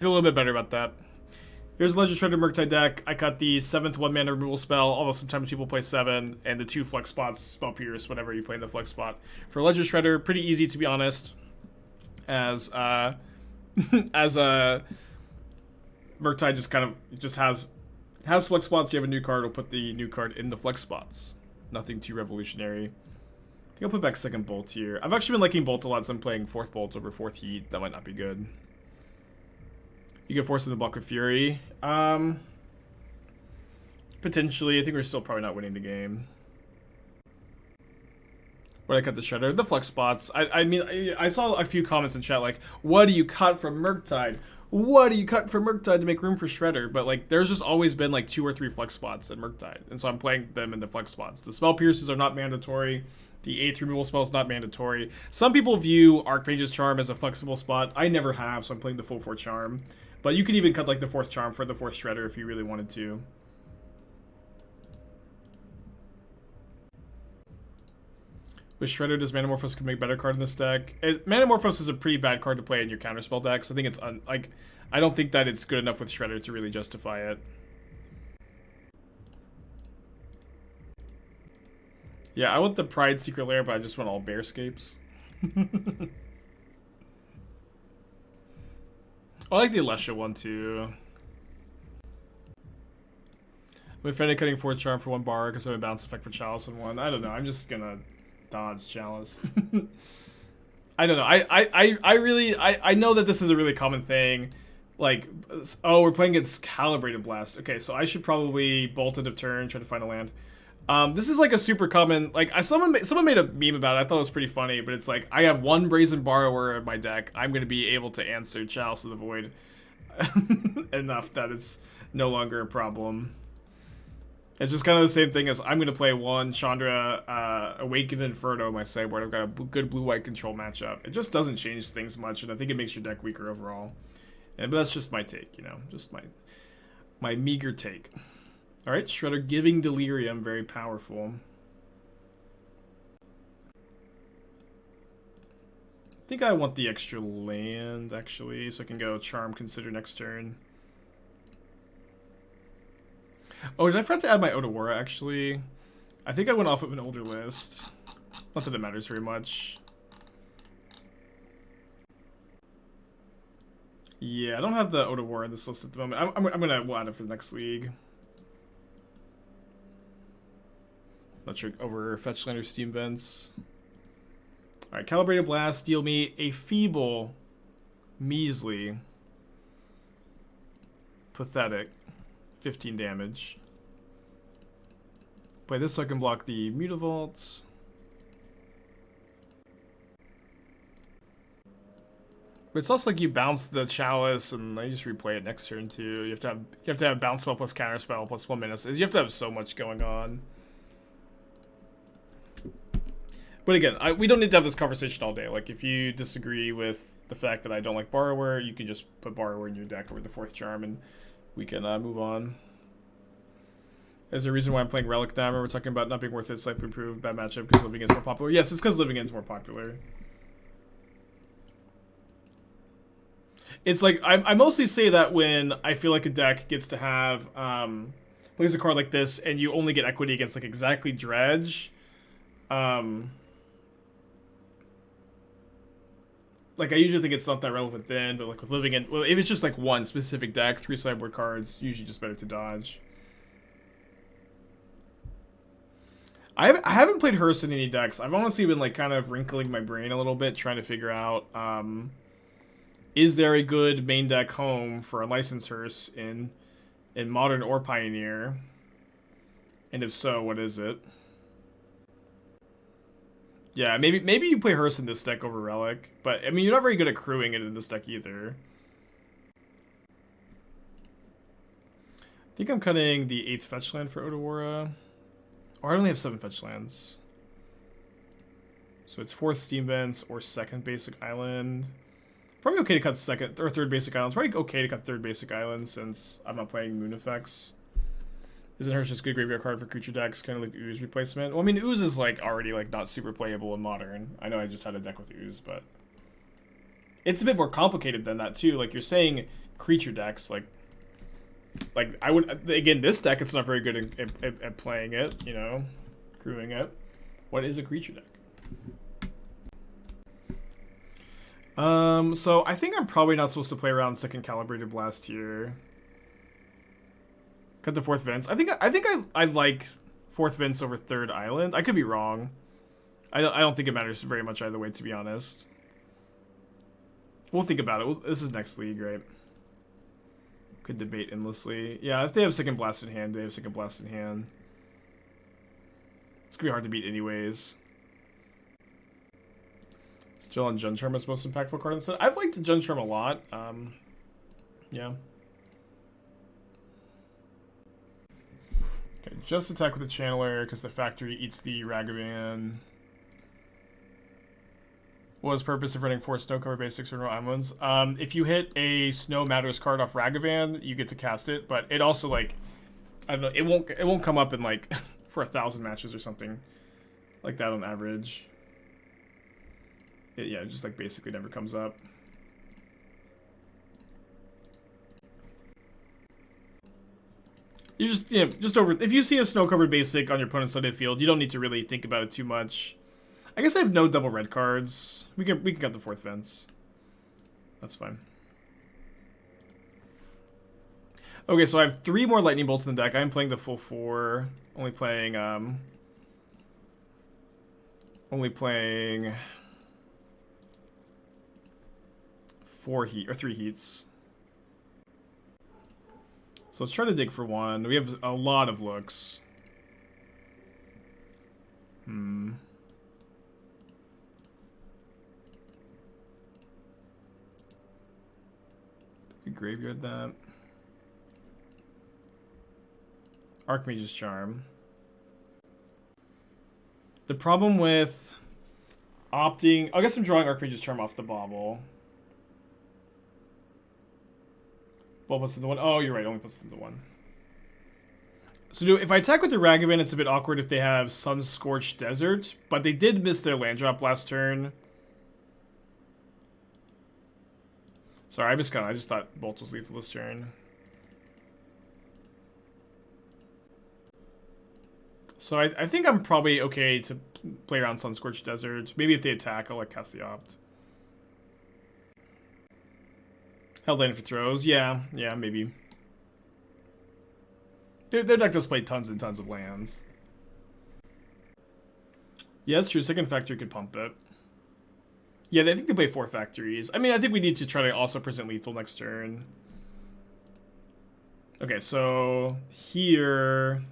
Feel a little bit better about that. Here's Legend Shredder Murktide deck. I got the 7th 1-mana removal spell, although sometimes people play 7, and the 2 flex spots, Spell Pierce, whatever you play in the flex spot. For Legend Shredder, pretty easy to be honest. As Murktide just kind of has flex spots. You have a new card, we'll put the new card in the flex spots. Nothing too revolutionary. I think I'll put back 2nd Bolt here. I've actually been liking Bolt a lot, so I'm playing 4th Bolt over 4th Heat. That might not be good. You can force him to block with Fury. Potentially. I think we're still probably not winning the game. Where I cut the Shredder? The flex spots. I mean, I saw a few comments in chat like, what do you cut from Murktide? What do you cut from Murktide to make room for Shredder? But like, there's just always been like 2 or 3 flex spots in Murktide. And so I'm playing them in the flex spots. The Spell Pierces are not mandatory. The 8th removal spell is not mandatory. Some people view Archmage's Charm as a flexible spot. I never have, so I'm playing the full 4 Charm. But you could even cut like the 4th Charm for the 4th Shredder if you really wanted to. With Shredder, does Manamorphose can make better card in this deck? Manamorphose is a pretty bad card to play in your counterspell decks. I think it's I don't think that it's good enough with Shredder to really justify it. Yeah, I want the Pride Secret Lair, but I just want all Bearscapes. I like the Alesha one too. I'm offended cutting 4th Charm for 1 bar because I have a bounce effect for Chalice in 1. I don't know. I'm just gonna dodge Chalice. I don't know. I know that this is a really common thing. Like, oh, we're playing against Calibrated Blast. Okay, so I should probably bolt end of turn, try to find a land. This is like a super common, like, someone made a meme about it. I thought it was pretty funny, but it's like, I have 1 Brazen Borrower in my deck. I'm going to be able to answer Chalice of the Void enough that it's no longer a problem. It's just kind of the same thing as I'm going to play 1 Chandra Awakened Inferno in my sideboard. I've got a good blue-white control matchup. It just doesn't change things much, and I think it makes your deck weaker overall. But that's just my take, you know, just my meager take. Alright, Shredder giving Delirium, very powerful. I think I want the extra land, actually, so I can go Charm, Consider next turn. Oh, did I forget to add my Otawara, actually? I think I went off of an older list. Not that it matters very much. Yeah, I don't have the Otawara in this list at the moment. We'll add it for the next league. Not sure over Fetch Land or Steam Vents. Alright, Calibrated Blast, deal me a feeble, measly, pathetic 15 damage. Play this so I can block the Mutavault. But it's also like you bounce the Chalice and I just replay it next turn too. You have to have bounce spell plus counterspell plus 1 minute. You have to have so much going on. But again, we don't need to have this conversation all day. Like, if you disagree with the fact that I don't like Borrower, you can just put Borrower in your deck over the 4th Charm, and we can move on. Is there a reason why I'm playing Relic now? We're talking about not being worth it, slightly improved, bad matchup because Living End's more popular. Yes, it's because Living End's more popular. It's like, I mostly say that when I feel like a deck gets to have, plays a card like this, and you only get equity against, like, exactly Dredge. Like, I usually think it's not that relevant then, but like with Living End, well, if it's just like 1 specific deck, 3 sideboard cards, usually just better to dodge. I haven't played Hearse in any decks. I've honestly been like kind of wrinkling my brain a little bit, trying to figure out, is there a good main deck home for Unlicensed Hearse in Modern or Pioneer? And if so, what is it? Yeah, maybe you play Hearse in this deck over Relic, but I mean you're not very good at crewing it in this deck either. I think I'm cutting the 8th fetch land for Otawara. Or I only have 7 fetch lands. So it's 4th Steam Vents or 2nd basic island. Probably okay to cut 2nd or 3rd basic islands. Probably okay to cut 3rd basic island since I'm not playing Moon Effects. Isn't Hearse just a good graveyard card for creature decks, kind of like Ooze replacement? Well, I mean, Ooze is like already like not super playable in Modern. I know I just had a deck with Ooze, but it's a bit more complicated than that too. Like you're saying, creature decks. Like I would, again, this deck, it's not very good at playing it, you know, crewing it. What is a creature deck? So I think I'm probably not supposed to play around second Calibrated Blast here. Cut the fourth Vince. I think I like fourth Vince over third Island. I could be wrong. I don't think it matters very much either way, to be honest. We'll think about it. This is next league, right? Could debate endlessly. Yeah, if they have second blast in hand, they have second blast in hand. It's gonna be hard to beat anyways. Still on Jund Charm as most impactful card in the set. I've liked Jund Charm a lot. Yeah. Okay, just attack with the Channeler because the factory eats the Ragavan. What was the purpose of running 4 snow cover basics or no islands? If you hit a Snow Matters card off Ragavan, you get to cast it, but it also, like, I don't know, it won't come up in, like, for 1,000 matches or something like that on average. Yeah, it just, like, basically never comes up. You just, you know, just over, if you see a snow covered basic on your opponent's side of the field, you don't need to really think about it too much. I guess I have no double red cards. We can cut the fourth fence. That's fine. Okay, so I have 3 more lightning bolts in the deck. I'm playing the full 4. Only playing 4 heat or 3 heats. So let's try to dig for 1. We have a lot of looks. We graveyard that. Archmage's Charm. The problem with opting... I guess I'm drawing Archmage's Charm off the Bauble. Bauble puts them to 1. Oh, you're right. Only puts them to 1. So if I attack with the Ragavan, it's a bit awkward if they have Sun-Scorched Desert. But they did miss their land drop last turn. Sorry, I just thought Bolt was lethal this turn. So I think I'm probably okay to play around Sun-Scorched Desert. Maybe if they attack, I'll like cast the Opt. Held Land for throws. Yeah, maybe. Their deck does play tons and tons of lands. Yeah, that's true. Second Factory could pump it. Yeah, I think they play 4 factories. I mean, I think we need to try to also present lethal next turn. Okay, so here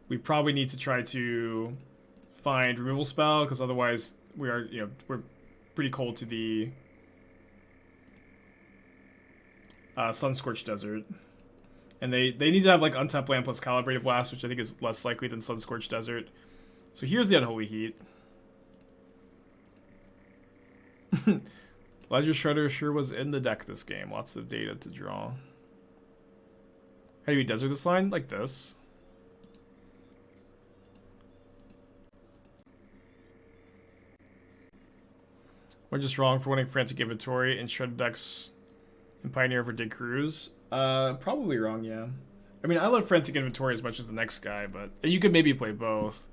we probably need to try to find removal spell because otherwise we are, you know, we're pretty cold to the Sun-Scorched Desert. And they need to have like untapped land plus Calibrated Blast, which I think is less likely than Sun-Scorched Desert. So here's the Unholy Heat. Ledger Shredder sure was in the deck this game. Lots of data to draw. How do you desert this line? Like this. We're just wrong for winning Frantic Inventory and Shredded decks in Pioneer over Dig Cruise. Probably wrong, yeah. I mean, I love Frantic Inventory as much as the next guy, but you could maybe play both.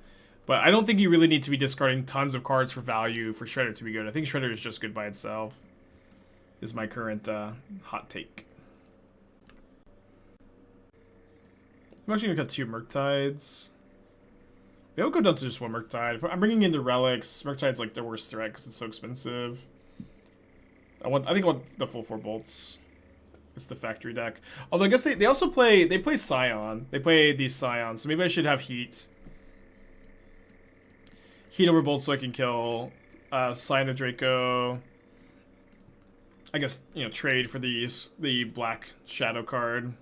But I don't think you really need to be discarding tons of cards for value for Shredder to be good. I think Shredder is just good by itself. Is my current hot take. I'm actually going to cut 2 Murktides. Maybe I'll go down to just 1 Murktide. If I'm bringing in the relics, Murktide's like the worst threat because it's so expensive. I think I want the full 4 bolts. It's the factory deck. Although I guess they also play Scion. They play these Scions, so maybe I should have Heat. Heat over Bolt so I can kill Scion of Draco. I guess, you know, trade for the black Shadow card.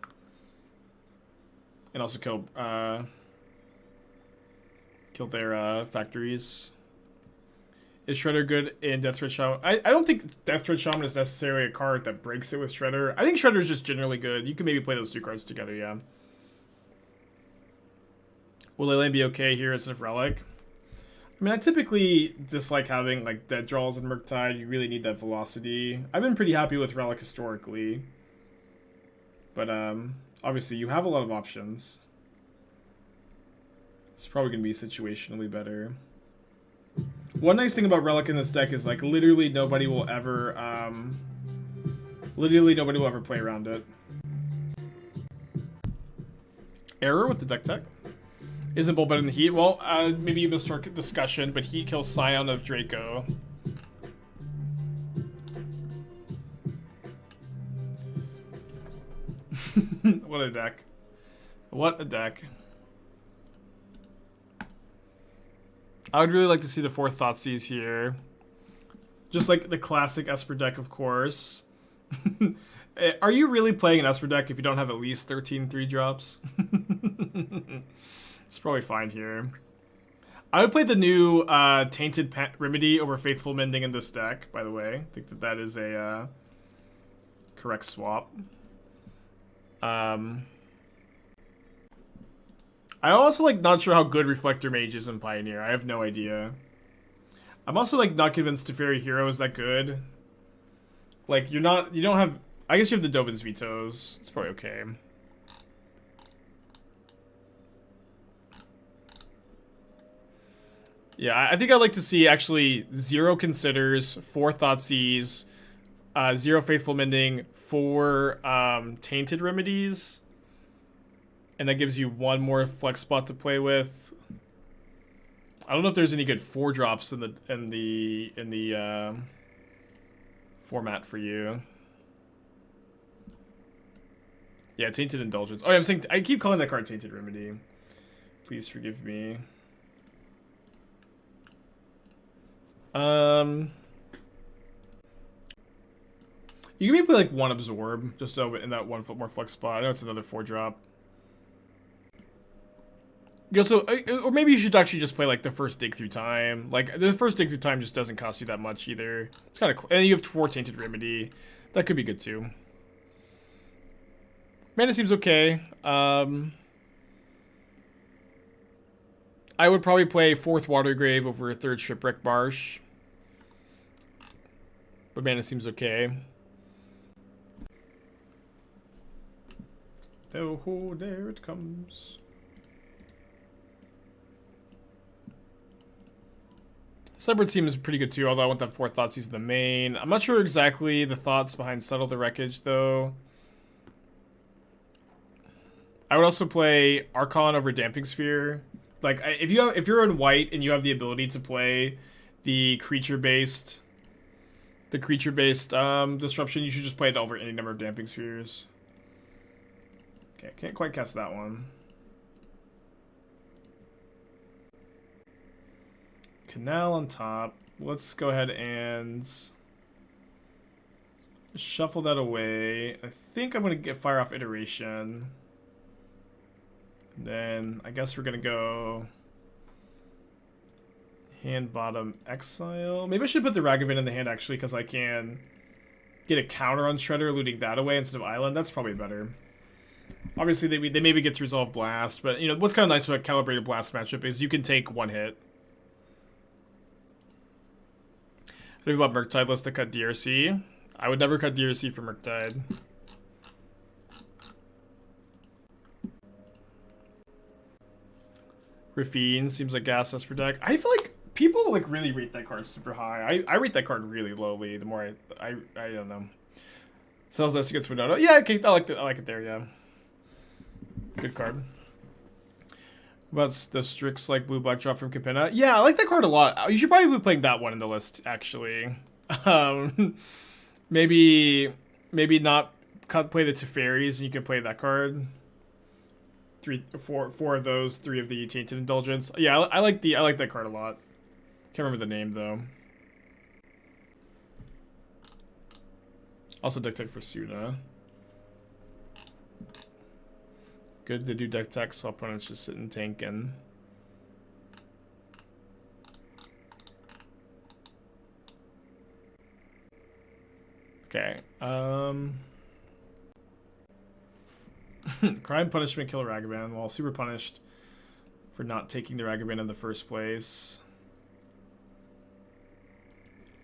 And also kill their factories. Is Shredder good in Death Threat Shaman? I don't think Death Threat Shaman is necessarily a card that breaks it with Shredder. I think Shredder is just generally good. You can maybe play those 2 cards together, yeah. Will Leyland be okay here instead of Relic? I mean, I typically dislike having like dead draws in Murktide. You really need that velocity. I've been pretty happy with Relic historically. But obviously you have a lot of options. It's probably going to be situationally better. One nice thing about Relic in this deck is like literally nobody will ever play around it. Error with the deck tech. Isn't Bull better than Heat? Well, maybe you missed our discussion, but Heat kills Scion of Draco. What a deck. What a deck. I would really like to see the 4 Thoughtseize here. Just like the classic Esper deck, of course. Are you really playing an Esper deck if you don't have at least 13 3-drops? It's probably fine here. I would play the new Tainted Remedy over Faithful Mending in this deck, by the way. I think that that is a correct swap. I'm also like not sure how good Reflector Mage is in Pioneer. I have no idea. I'm also like not convinced Teferi Hero is that good. Like you don't have. I guess you have the Dovin's Vetoes. It's probably okay. Yeah, I think I'd like to see actually 0 Considers, 4 Thoughtseize, 0 Faithful Mending, 4 Tainted Remedies, and that gives you 1 more flex spot to play with. I don't know if there's any good 4-drops in the format for you. Yeah, Tainted Indulgence. Oh, yeah, I keep calling that card Tainted Remedy. Please forgive me. You can maybe play like 1 Absorb just so in that 1 more flex spot. I know it's another 4-drop. You also, or maybe you should actually just play like the first Dig Through Time. Like the first Dig Through Time just doesn't cost you that much either. It's kind of, and you have 4 Tainted Remedy. That could be good too. Mana seems okay. I would probably play 4th Watergrave over a 3rd Shipwreck Marsh. But mana seems okay. Oh, there it comes. Sideboard seems pretty good too, although I want that 4th Thoughtseize in the main. I'm not sure exactly the thoughts behind Settle the Wreckage though. I would also play Archon over Damping Sphere. Like if you're in white and you have the ability to play the creature-based disruption, you should just play it over any number of Damping Spheres. Okay, can't quite cast that one. Canal on top. Let's go ahead and shuffle that away. I think I'm going to fire off Iteration. Then I guess we're going to go hand bottom exile. Maybe I should put the Ragavan in the hand actually because I can get a counter on Shredder looting that away instead of Island. That's probably better. Obviously they maybe get to resolve Blast, but you know what's kind of nice about Calibrated Blast matchup is you can take 1 hit. What about Murktide list to cut DRC? I would never cut DRC for Murktide. Rafine seems like gas Esper deck. I feel like people like really rate that card super high. I rate that card really lowly. The more I don't know. Sells us against Winota. Yeah, okay, I like it there. Yeah, good card. About the Strix like blue-black drop from Capenna. Yeah, I like that card a lot. You should probably be playing that one in the list, actually. Maybe not play the Teferis, and you can play that card. 4 of those, 3 of the Tainted Indulgence. Yeah, I like that card a lot. Can't remember the name though. Also deck tech for Suna. Good to do deck tech so opponents just sitting tanking. Okay. Crime, punishment, kill Ragavan. Well, super punished for not taking the Ragavan in the first place.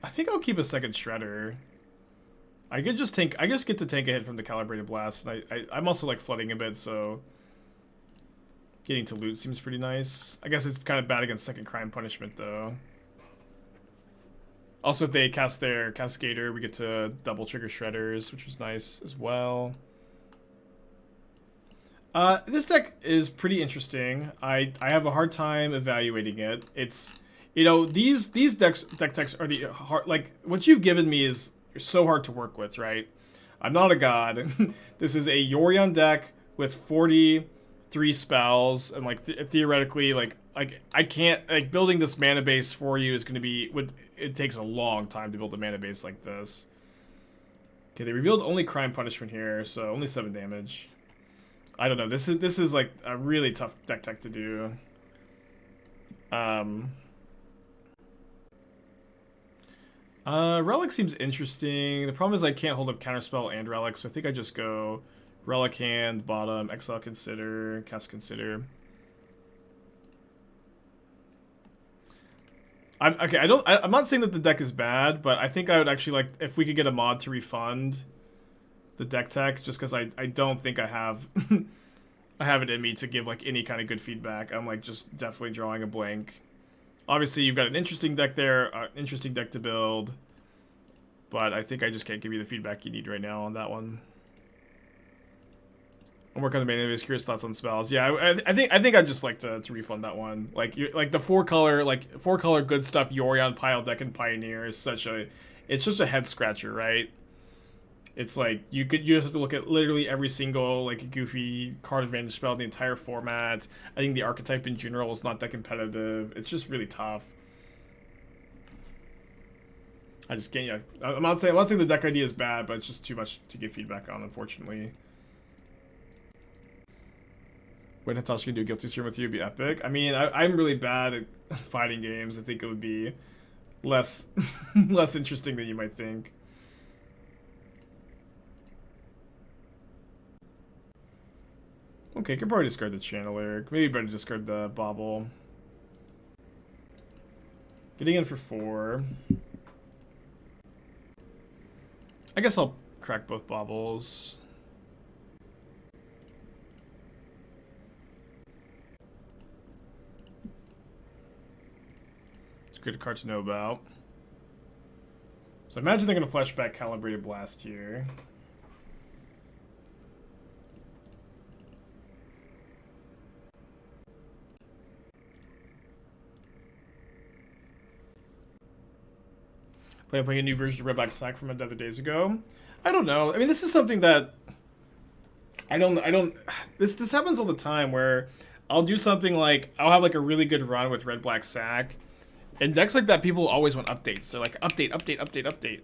I think I'll keep a second Shredder. I could just tank. I just get to tank a hit from the Calibrated Blast. And I'm also like flooding a bit, so getting to loot seems pretty nice. I guess it's kind of bad against second crime punishment though. Also, if they cast their Cascader, we get to double trigger Shredders, which was nice as well. This deck is pretty interesting. I have a hard time evaluating it. It's, you know, these deck techs are the hard, like what you've given me is so hard to work with, right? I'm not a god. This is a Yorion deck with 43 spells, and like theoretically, like I can't, like, building this mana base for you is going to be, it takes a long time to build a mana base like this. Okay, they revealed only crime punishment here, so only 7 damage. I don't know. This is like a really tough deck tech to do. Relic seems interesting. The problem is I can't hold up Counterspell and Relic, so I think I just go Relic hand, bottom, exile consider, cast consider. I'm not saying that the deck is bad, but I think I would actually like if we could get a mod to refund the deck tech, just because I don't think I have I have it in me to give like any kind of good feedback. I'm like just definitely drawing a blank. Obviously you've got an interesting deck there, interesting deck to build, but I think I just can't give you the feedback you need right now on that one. I'm working on the main base. Curious thoughts on spells. Yeah, I think I'd just like to refund that one. Like the four color good stuff Yorion pile deck and Pioneer is such a head scratcher, right? It's like you just have to look at literally every single like goofy card advantage spell in the entire format. I think the archetype in general is not that competitive. It's just really tough. I just can't. Yeah, I'm not saying the deck idea is bad, but it's just too much to give feedback on, unfortunately. When Natasha can do a guilty stream with you, it'd be epic. I mean, I'm really bad at fighting games. I think it would be less less interesting than you might think. Okay, could probably discard the Channeler. Maybe better discard the Bauble. Getting in for 4. I guess I'll crack both Baubles. It's a good card to know about. So I imagine they're going to flash back Calibrated Blast here. Playing a new version of Red Black Sack from other days ago. I don't know. I mean, this is something that this happens all the time where I'll do something like I'll have like a really good run with Red Black Sack, and decks like that people always want updates. They're like update.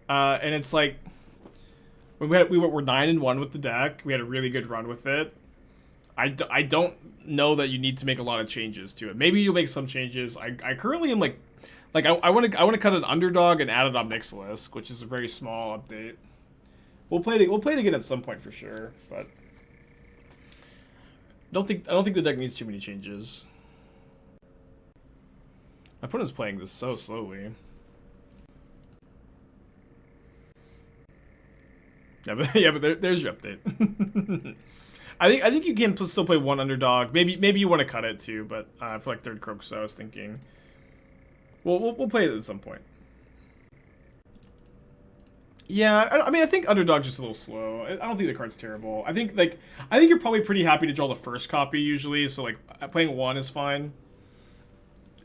And it's like when we were 9-1 with the deck. We had a really good run with it. I don't know that you need to make a lot of changes to it. Maybe you'll make some changes. I currently am like I want to cut an underdog and add an Obnixilis, which is a very small update. We'll play it again at some point for sure, but I don't think the deck needs too many changes. My opponent's playing this so slowly. Yeah, but there's your update. I think you can still play one underdog. Maybe you want to cut it too, but for like third Crocus, I was thinking. We'll play it at some point. Yeah, I mean I think underdog's just a little slow. I don't think the card's terrible. I think you're probably pretty happy to draw the first copy usually, so like playing 1 is fine.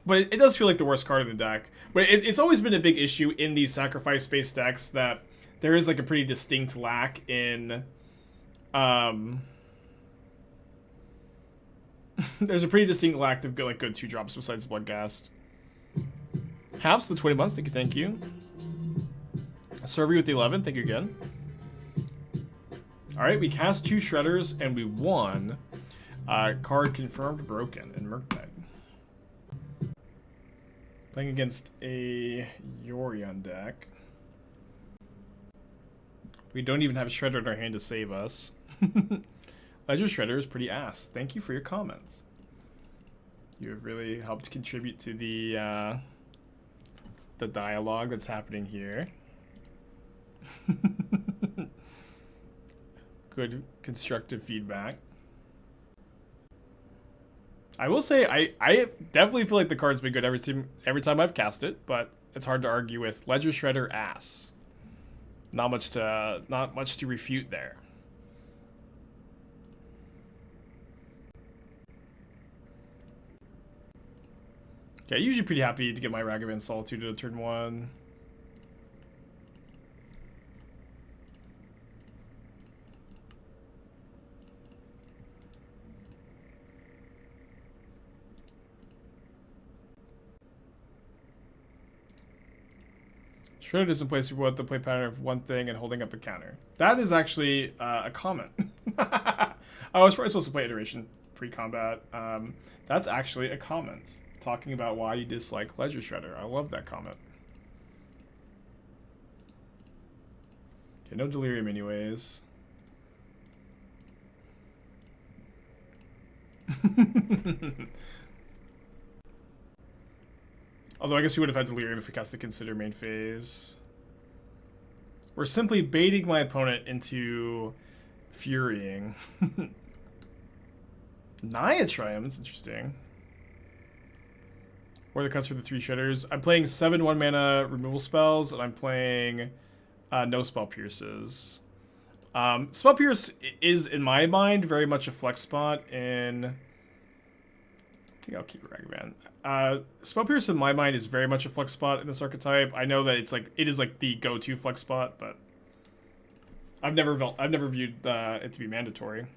But it does feel like the worst card in the deck. But it's always been a big issue in these sacrifice-based decks that there is like a pretty distinct lack in there's a pretty distinct lack of good 2-drops besides Bloodghast. Haps the 20 months, thank you. Survey with the 11, thank you again. Alright, we cast 2 Shredders and we won. Card confirmed broken in Murktide. Playing against a Yorion deck. We don't even have a Shredder in our hand to save us. Ledger Shredder is pretty ass. Thank you for your comments. You have really helped contribute to the the dialogue that's happening here. Good constructive feedback. I will say I definitely feel like the card's been good every time I've cast it, but it's hard to argue with. Ledger Shredder ass. Not much to refute there. Yeah, usually pretty happy to get my Ragavan Solitude at turn 1. Shredder doesn't play super well with the play pattern of one thing and holding up a counter. That is actually a comment. I was probably supposed to play Iteration pre-combat. That's actually a comment talking about why you dislike Ledger Shredder. I love that comment. Okay, no Delirium anyways. Although I guess we would have had Delirium if we cast the Consider main phase. We're simply baiting my opponent into furying. Naya Triumph, that's interesting. Or the cuts for the 3 Shredders. I'm playing 7 1-mana removal spells, and I'm playing no Spell Pierces. Spell Pierce is, in my mind, very much a flex spot in... I think I'll keep Ragavan. Spell Pierce, in my mind, is very much a flex spot in this archetype. I know that it is like the go-to flex spot, but I've never viewed it to be mandatory.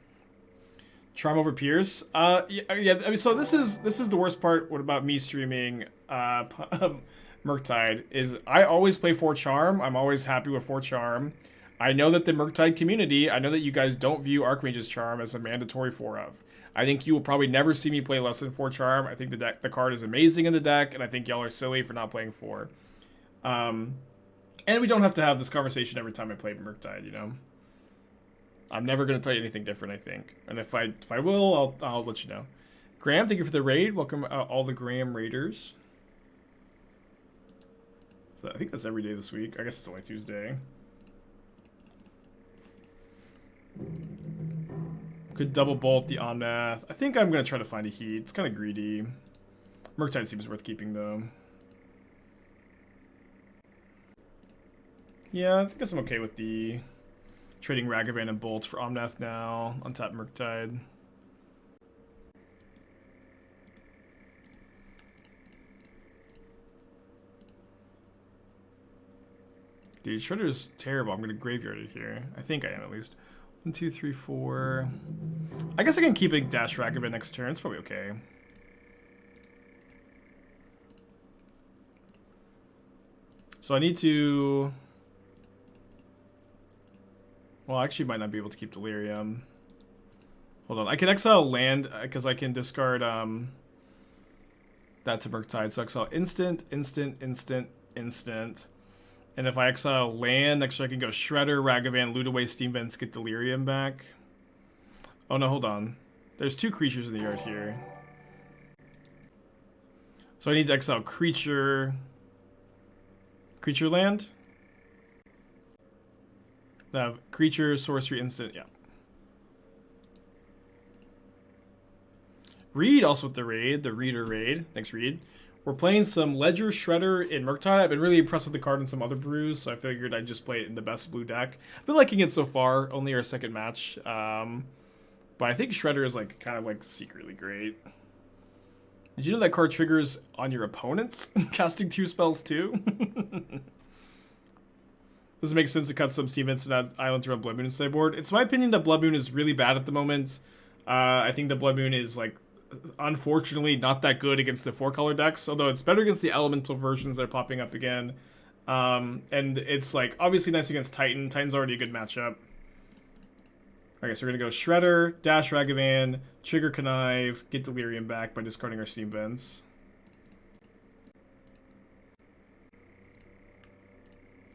Charm over Pierce. Yeah. I mean, so this is the worst part. What about me streaming Murktide is I always play 4 Charm. I'm always happy with 4 Charm. I know that the Murktide community, I know that you guys don't view Archmage's Charm as a mandatory 4 of. I think you will probably never see me play less than 4 Charm. I think the card is amazing in the deck, and I think y'all are silly for not playing 4. And we don't have to have this conversation every time I play Murktide, you know? I'm never going to tell you anything different, I think. And if I will, I'll let you know. Graham, thank you for the raid. Welcome all the Graham Raiders. So I think that's every day this week. I guess it's only Tuesday. Could double bolt the Omnath. I think I'm going to try to find a Heat. It's kind of greedy. Murktide seems worth keeping, though. Yeah, I guess I'm okay with the trading Ragavan and Bolt for Omnath now. Untap Murktide. Dude, Shredder's terrible. I'm going to graveyard it here. I think I am, at least. 1, 2, 3, 4. I guess I can keep a Dash Ragavan next turn. It's probably okay. So I need to... Well, I actually might not be able to keep Delirium. Hold on. I can exile land because I can discard that to Murktide. So exile instant, instant, instant, instant. And if I exile land, next turn I can go Shredder, Ragavan, loot away Steam Vents, get Delirium back. Oh no, hold on. There's 2 creatures in the yard here. So I need to exile creature land. Creature, sorcery, instant, yeah. Reed also with the raid, the Reader raid. Thanks, Reed. We're playing some Ledger Shredder in Murktide. I've been really impressed with the card in some other brews, so I figured I'd just play it in the best blue deck. I've been liking it so far, only our second match. But I think Shredder is kind of secretly great. Did you know that card triggers on your opponents casting 2 spells too? Does it make sense to cut some Steam Vents and add Island to run Blood Moon in sideboard? It's my opinion that Blood Moon is really bad at the moment. I think that Blood Moon is unfortunately not that good against the 4-color decks, although it's better against the elemental versions that are popping up again. And it's obviously nice against Titan. Titan's already a good matchup. Okay, so we're gonna go Shredder, Dash Ragavan, Trigger Connive, get Delirium back by discarding our Steam Vents.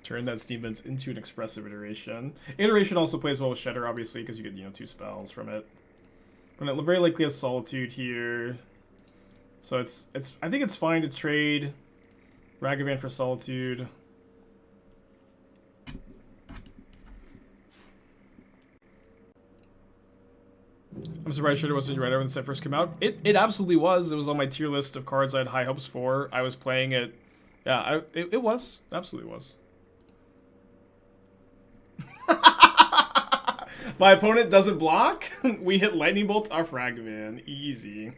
Turn that Steam Vents into an Expressive Iteration. Iteration also plays well with Shredder, obviously, because you get 2 spells from it. But it very likely has Solitude here. So I think it's fine to trade Ragavan for Solitude. I'm surprised Shredder wasn't right when the set first came out. It absolutely was. It was on my tier list of cards I had high hopes for. I was playing it. Yeah, it was. Absolutely was. My opponent doesn't block. We hit Lightning Bolt off Ragavan. Easy.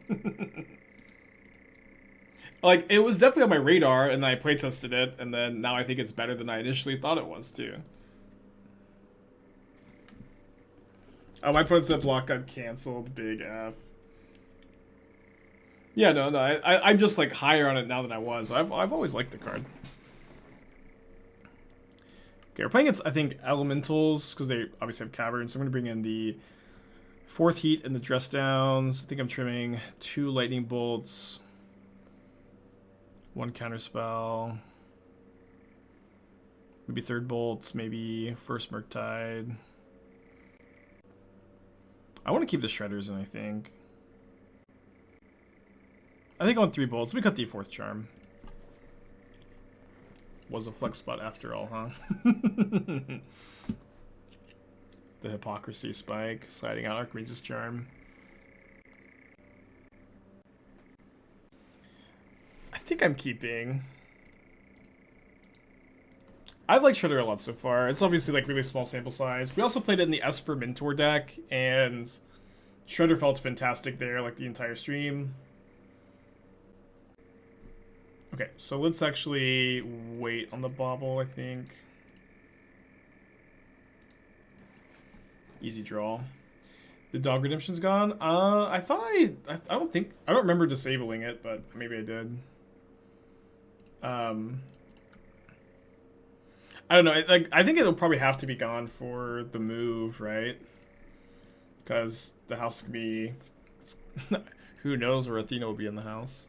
Like, it was definitely on my radar, and I playtested it, and then now I think it's better than I initially thought it was, too. Oh, my opponent's that block got canceled. Big F. Yeah, no, I'm just, like, higher on it now than I was. I've always liked the card. Okay, we're playing against, I think, Elementals, because they obviously have Caverns. So I'm going to bring in the 4th Heat and the Dress Downs. I think I'm trimming 2 Lightning Bolts, 1 Counterspell, maybe 3rd Bolt, maybe 1st Murktide. I want to keep the Shredders in, I think. I think I want 3 Bolts. Let me cut the 4th Charm. Was a flex spot after all, huh? The Hypocrisy Spike, sliding out Archmage's Charm. I think I'm keeping. I've liked Shredder a lot so far. It's obviously like really small sample size. We also played it in the Esper Mentor deck, and Shredder felt fantastic there, like the entire stream. Okay, so let's actually wait on the Bauble, I think. Easy draw. The Dog Redemption's gone. I thought I don't remember disabling it, but maybe I did. I don't know. I think it'll probably have to be gone for the move, right? Because the house could be. Who knows where Athena will be in the house.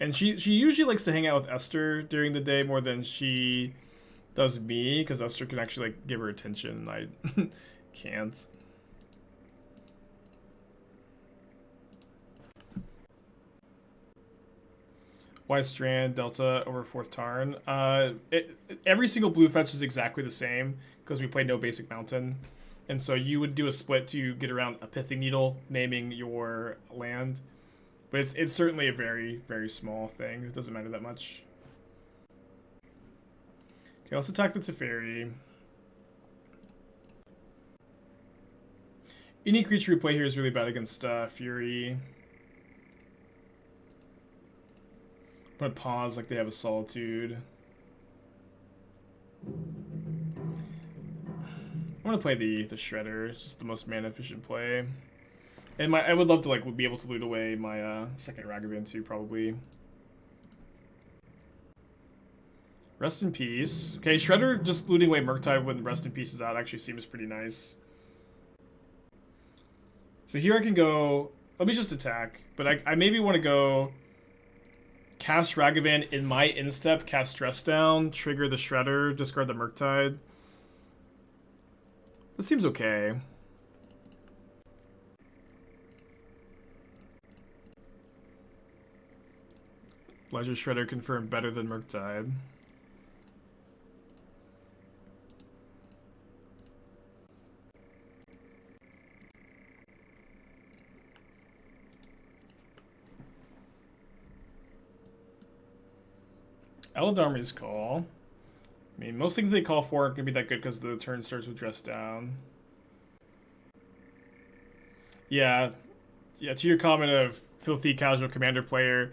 And she usually likes to hang out with Esther during the day more than she does me, because Esther can actually like give her attention, and I can't. Why Strand Delta over 4th Tarn? Every single blue fetch is exactly the same because we play no basic mountain, and so you would do a split to get around a Pithing Needle, naming your land. But it's certainly a very, very small thing. It doesn't matter that much. Okay, let's attack the Teferi. Any creature we play here is really bad against Fury. I'm gonna pause like they have a Solitude. I'm gonna play the Shredder. It's just the most mana efficient play. And I would love to like be able to loot away my second Ragavan too, probably. Rest in Peace. Okay, Shredder just looting away Murktide when Rest in Peace is out actually seems pretty nice. So here I can go. Let me just attack, but I maybe want to go cast Ragavan in my instep, cast Stress Down, trigger the Shredder, discard the Murktide. That seems okay. Ledger Shredder confirmed better than Murktide. Eldormi's call. I mean, most things they call for aren't going to be that good because the turn starts with Dress Down. Yeah, to your comment of filthy casual commander player,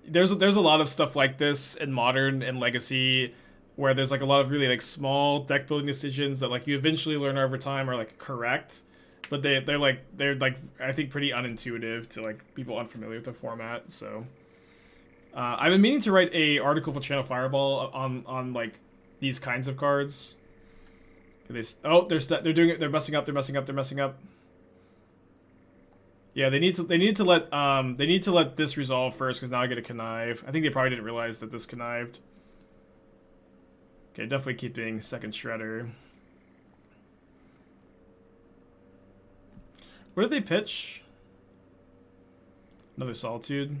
there's a lot of stuff like this in Modern and Legacy where there's like a lot of really like small deck building decisions that like you eventually learn over time are like correct, but they're like I think pretty unintuitive to like people unfamiliar with the format. So I've been meaning to write a article for Channel Fireball on like these kinds of cards. They're doing it. They're messing up. Yeah, they need to let this resolve first because now I get a connive. I think they probably didn't realize that this connived. Okay, definitely keeping second Shredder. What did they pitch? Another Solitude.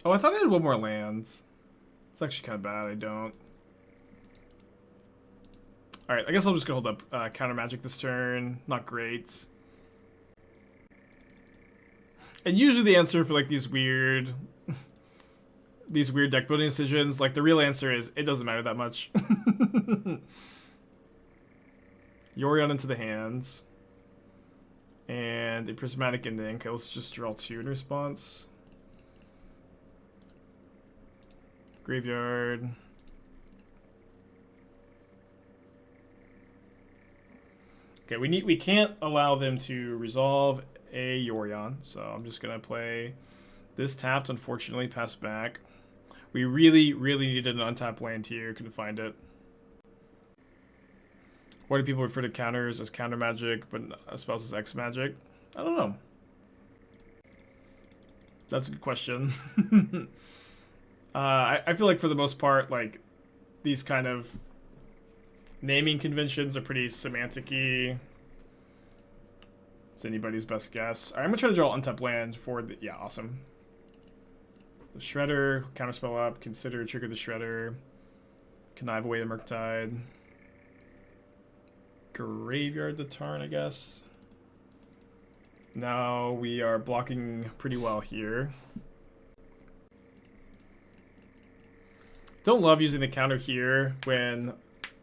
Oh, I thought I had one more land. It's actually kind of bad. I don't. All right, I guess I'll just go hold up counter magic this turn. Not great. And usually the answer for like these weird deck building decisions, like the real answer is it doesn't matter that much. Yorion into the hands. And a prismatic ending. Okay, let's just draw 2 in response. Graveyard. Okay, we can't allow them to resolve a Yorion, so I'm just gonna play this tapped, unfortunately, pass back. We really needed an untapped land here, couldn't find it. Why do people refer to counters as counter magic, but spells as X magic? I don't know. That's a good question. I feel like for the most part, like, these kind of naming conventions are pretty semantic-y. It's anybody's best guess. Alright, I'm gonna try to draw untapped land for the... Yeah, awesome. The Shredder, counterspell up, consider, trigger the Shredder. Connive away the Murktide. Graveyard the Tarn, I guess. Now we are blocking pretty well here. Don't love using the counter here when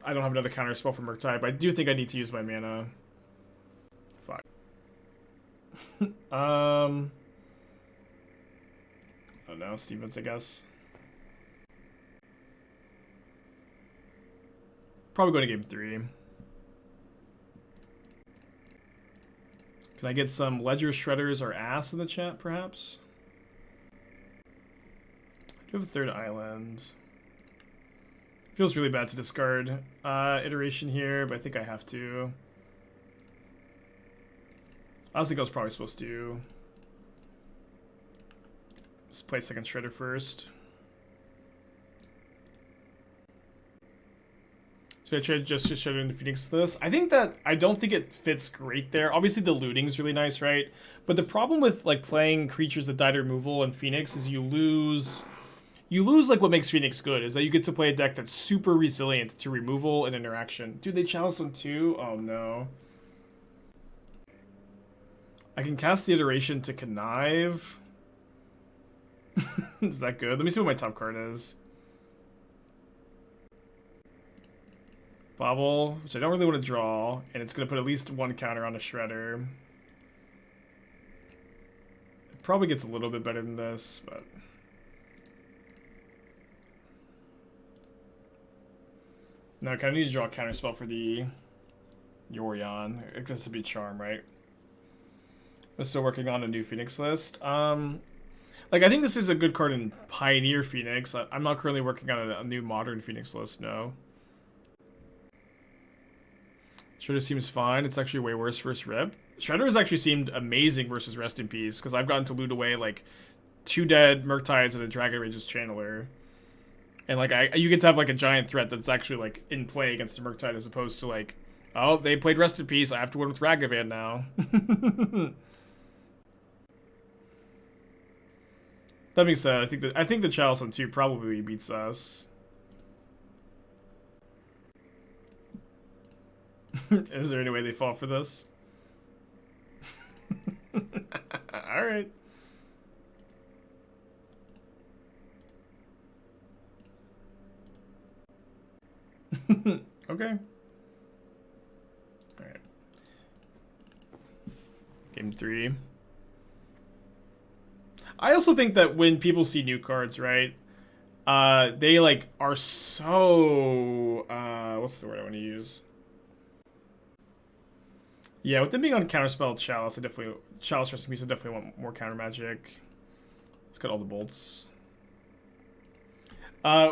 I don't have another counter spell for Murktide, but I do think I need to use my mana. Fuck. I don't know, Stevens, I guess. Probably going to game 3. Can I get some Ledger Shredders or Ass in the chat, perhaps? I do have a 3rd island. Feels really bad to discard iteration here, but I think I have to. I think I was probably supposed to just play 2nd Shredder first. So I tried just to Shredder into Phoenix this. I think that I don't think it fits great there. Obviously the looting is really nice, right? But the problem with like playing creatures that die to removal and Phoenix is you lose like what makes Phoenix good is that you get to play a deck that's super resilient to removal and interaction. Dude, they chalice on 2? Oh no. I can cast the iteration to connive. Is that good? Let me see what my top card is. Bauble, which I don't really want to draw, and it's going to put at least 1 counter on a Shredder. It probably gets a little bit better than this, but... No, I kind of need to draw a counterspell for the Yorion. It has to be Charm, right? I'm still working on a new Phoenix list. Like, I think this is a good card in Pioneer Phoenix. I'm not currently working on a new Modern Phoenix list, no. Shredder seems fine. It's actually way worse versus Rip. Shredder has actually seemed amazing versus Rest in Peace, because I've gotten to loot away, like, 2 dead Murktides and a Dragon Rage's Channeler. And, like, you get to have, like, a giant threat that's actually, like, in play against a Murktide as opposed to, like, oh, they played Rest in Peace, I have to win with Ragavan now. That being said, I think the Chalice on 2 probably beats us. Is there any way they fall for this? Alright. Okay. Alright. Game 3. I also think that when people see new cards, right? They, like, are so... what's the word I want to use? Yeah, with them being on Counterspell, Chalice, Chalice Rest in Peace, I definitely want more counter magic. Let's get all the bolts.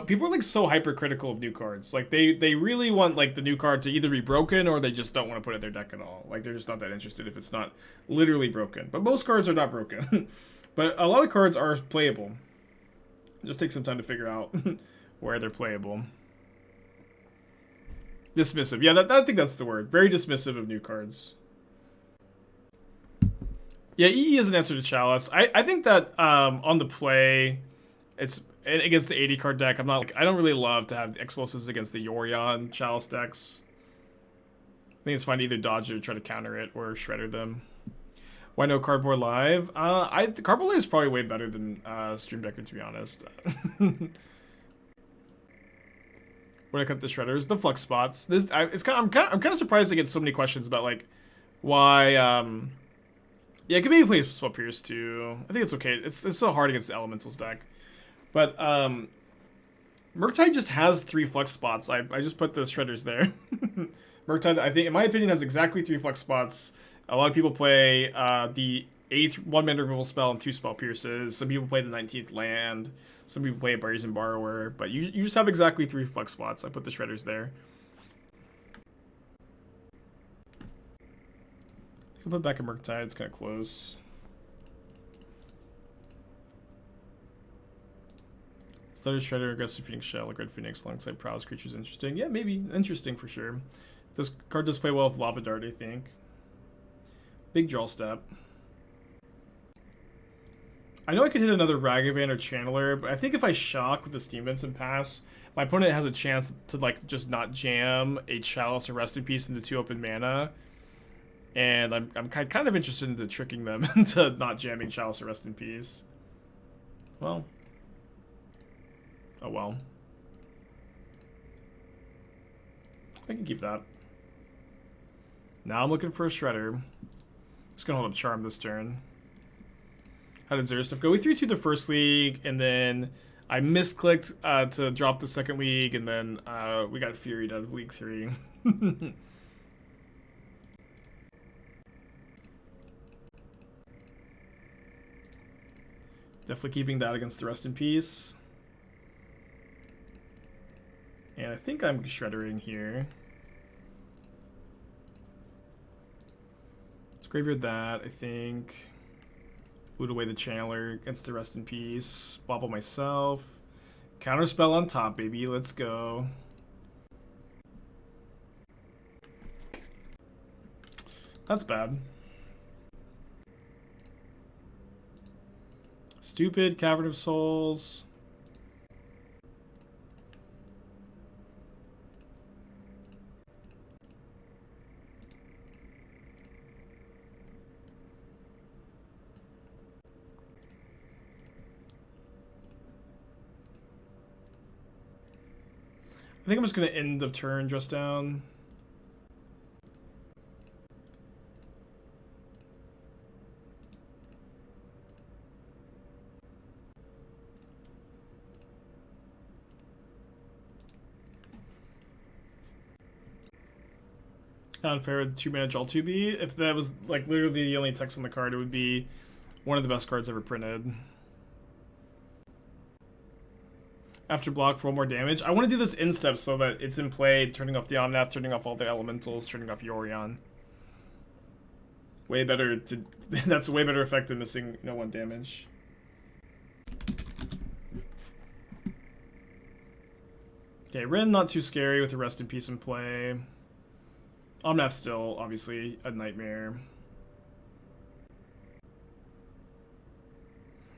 People are like so hypercritical of new cards. Like they really want like the new card to either be broken or they just don't want to put it in their deck at all. Like they're just not that interested if it's not literally broken. But most cards are not broken. But a lot of cards are playable. It just takes some time to figure out where they're playable. Dismissive. Yeah, I think that's the word. Very dismissive of new cards. Yeah, EE is an answer to Chalice. I think that on the play, It's against the 80 card deck. I'm not like, I don't really love to have explosives against the Yorion Chalice decks. I think it's fine to either dodge it or try to counter it or shredder them. Why no Cardboard Live? Cardboard Live is probably way better than Stream Decker, to be honest. When I cut the shredders, the flux spots. I'm kind of surprised I get so many questions about like why. Yeah, it could maybe play Spell Pierce too. I think it's okay. It's so hard against the Elementals deck, but Murktide just has 3 flux spots. I just put the shredders there. Murktide, I think, in my opinion, has exactly 3 flux spots. A lot of people play the 8th 1-mana removal spell and 2 Spell Pierces. Some people play the 19th land. Some people play a Brazen Borrower. But you just have exactly 3 flux spots. I put the shredders there. I'll put back a Murktide. It's kind of close. Stutter Shredder, Aggressive Phoenix Shell, like Red Phoenix, alongside Prowess creatures. Interesting. Yeah, maybe. Interesting for sure. This card does play well with Lava Dart, I think. Big draw step. I know I could hit another Ragavan or Channeler, but I think if I shock with the Steam Vents and pass, my opponent has a chance to like just not jam a Chalice or Rest in Peace into 2 open mana. And I'm kind of interested into tricking them into not jamming Chalice or Rest in Peace. Well. Oh well. I can keep that. Now I'm looking for a Shredder. Just gonna hold up Charm this turn. How did Zero stuff go? We 3-2 the first league, and then I misclicked to drop the second league, and then we got Furied out of League 3. Definitely keeping that against the Rest in Peace. And I think I'm Shreddering here. Let's graveyard that, I think. Loot away the Channeler against the Rest in Peace. Bauble myself. Counterspell on top, baby. Let's go. That's bad. Stupid Cavern of Souls. I think I'm just going to end of turn just down. Unfair with 2-mana Jol 2B. If that was like literally the only text on the card, it would be one of the best cards ever printed. After block for 1 more damage. I want to do this in step so that it's in play, turning off the Omnath, turning off all the elementals, turning off Yorion. Way better to that's a way better effect than missing no 1 damage. Okay, Rin not too scary with the Rest in Peace in play. Omnath still obviously a nightmare.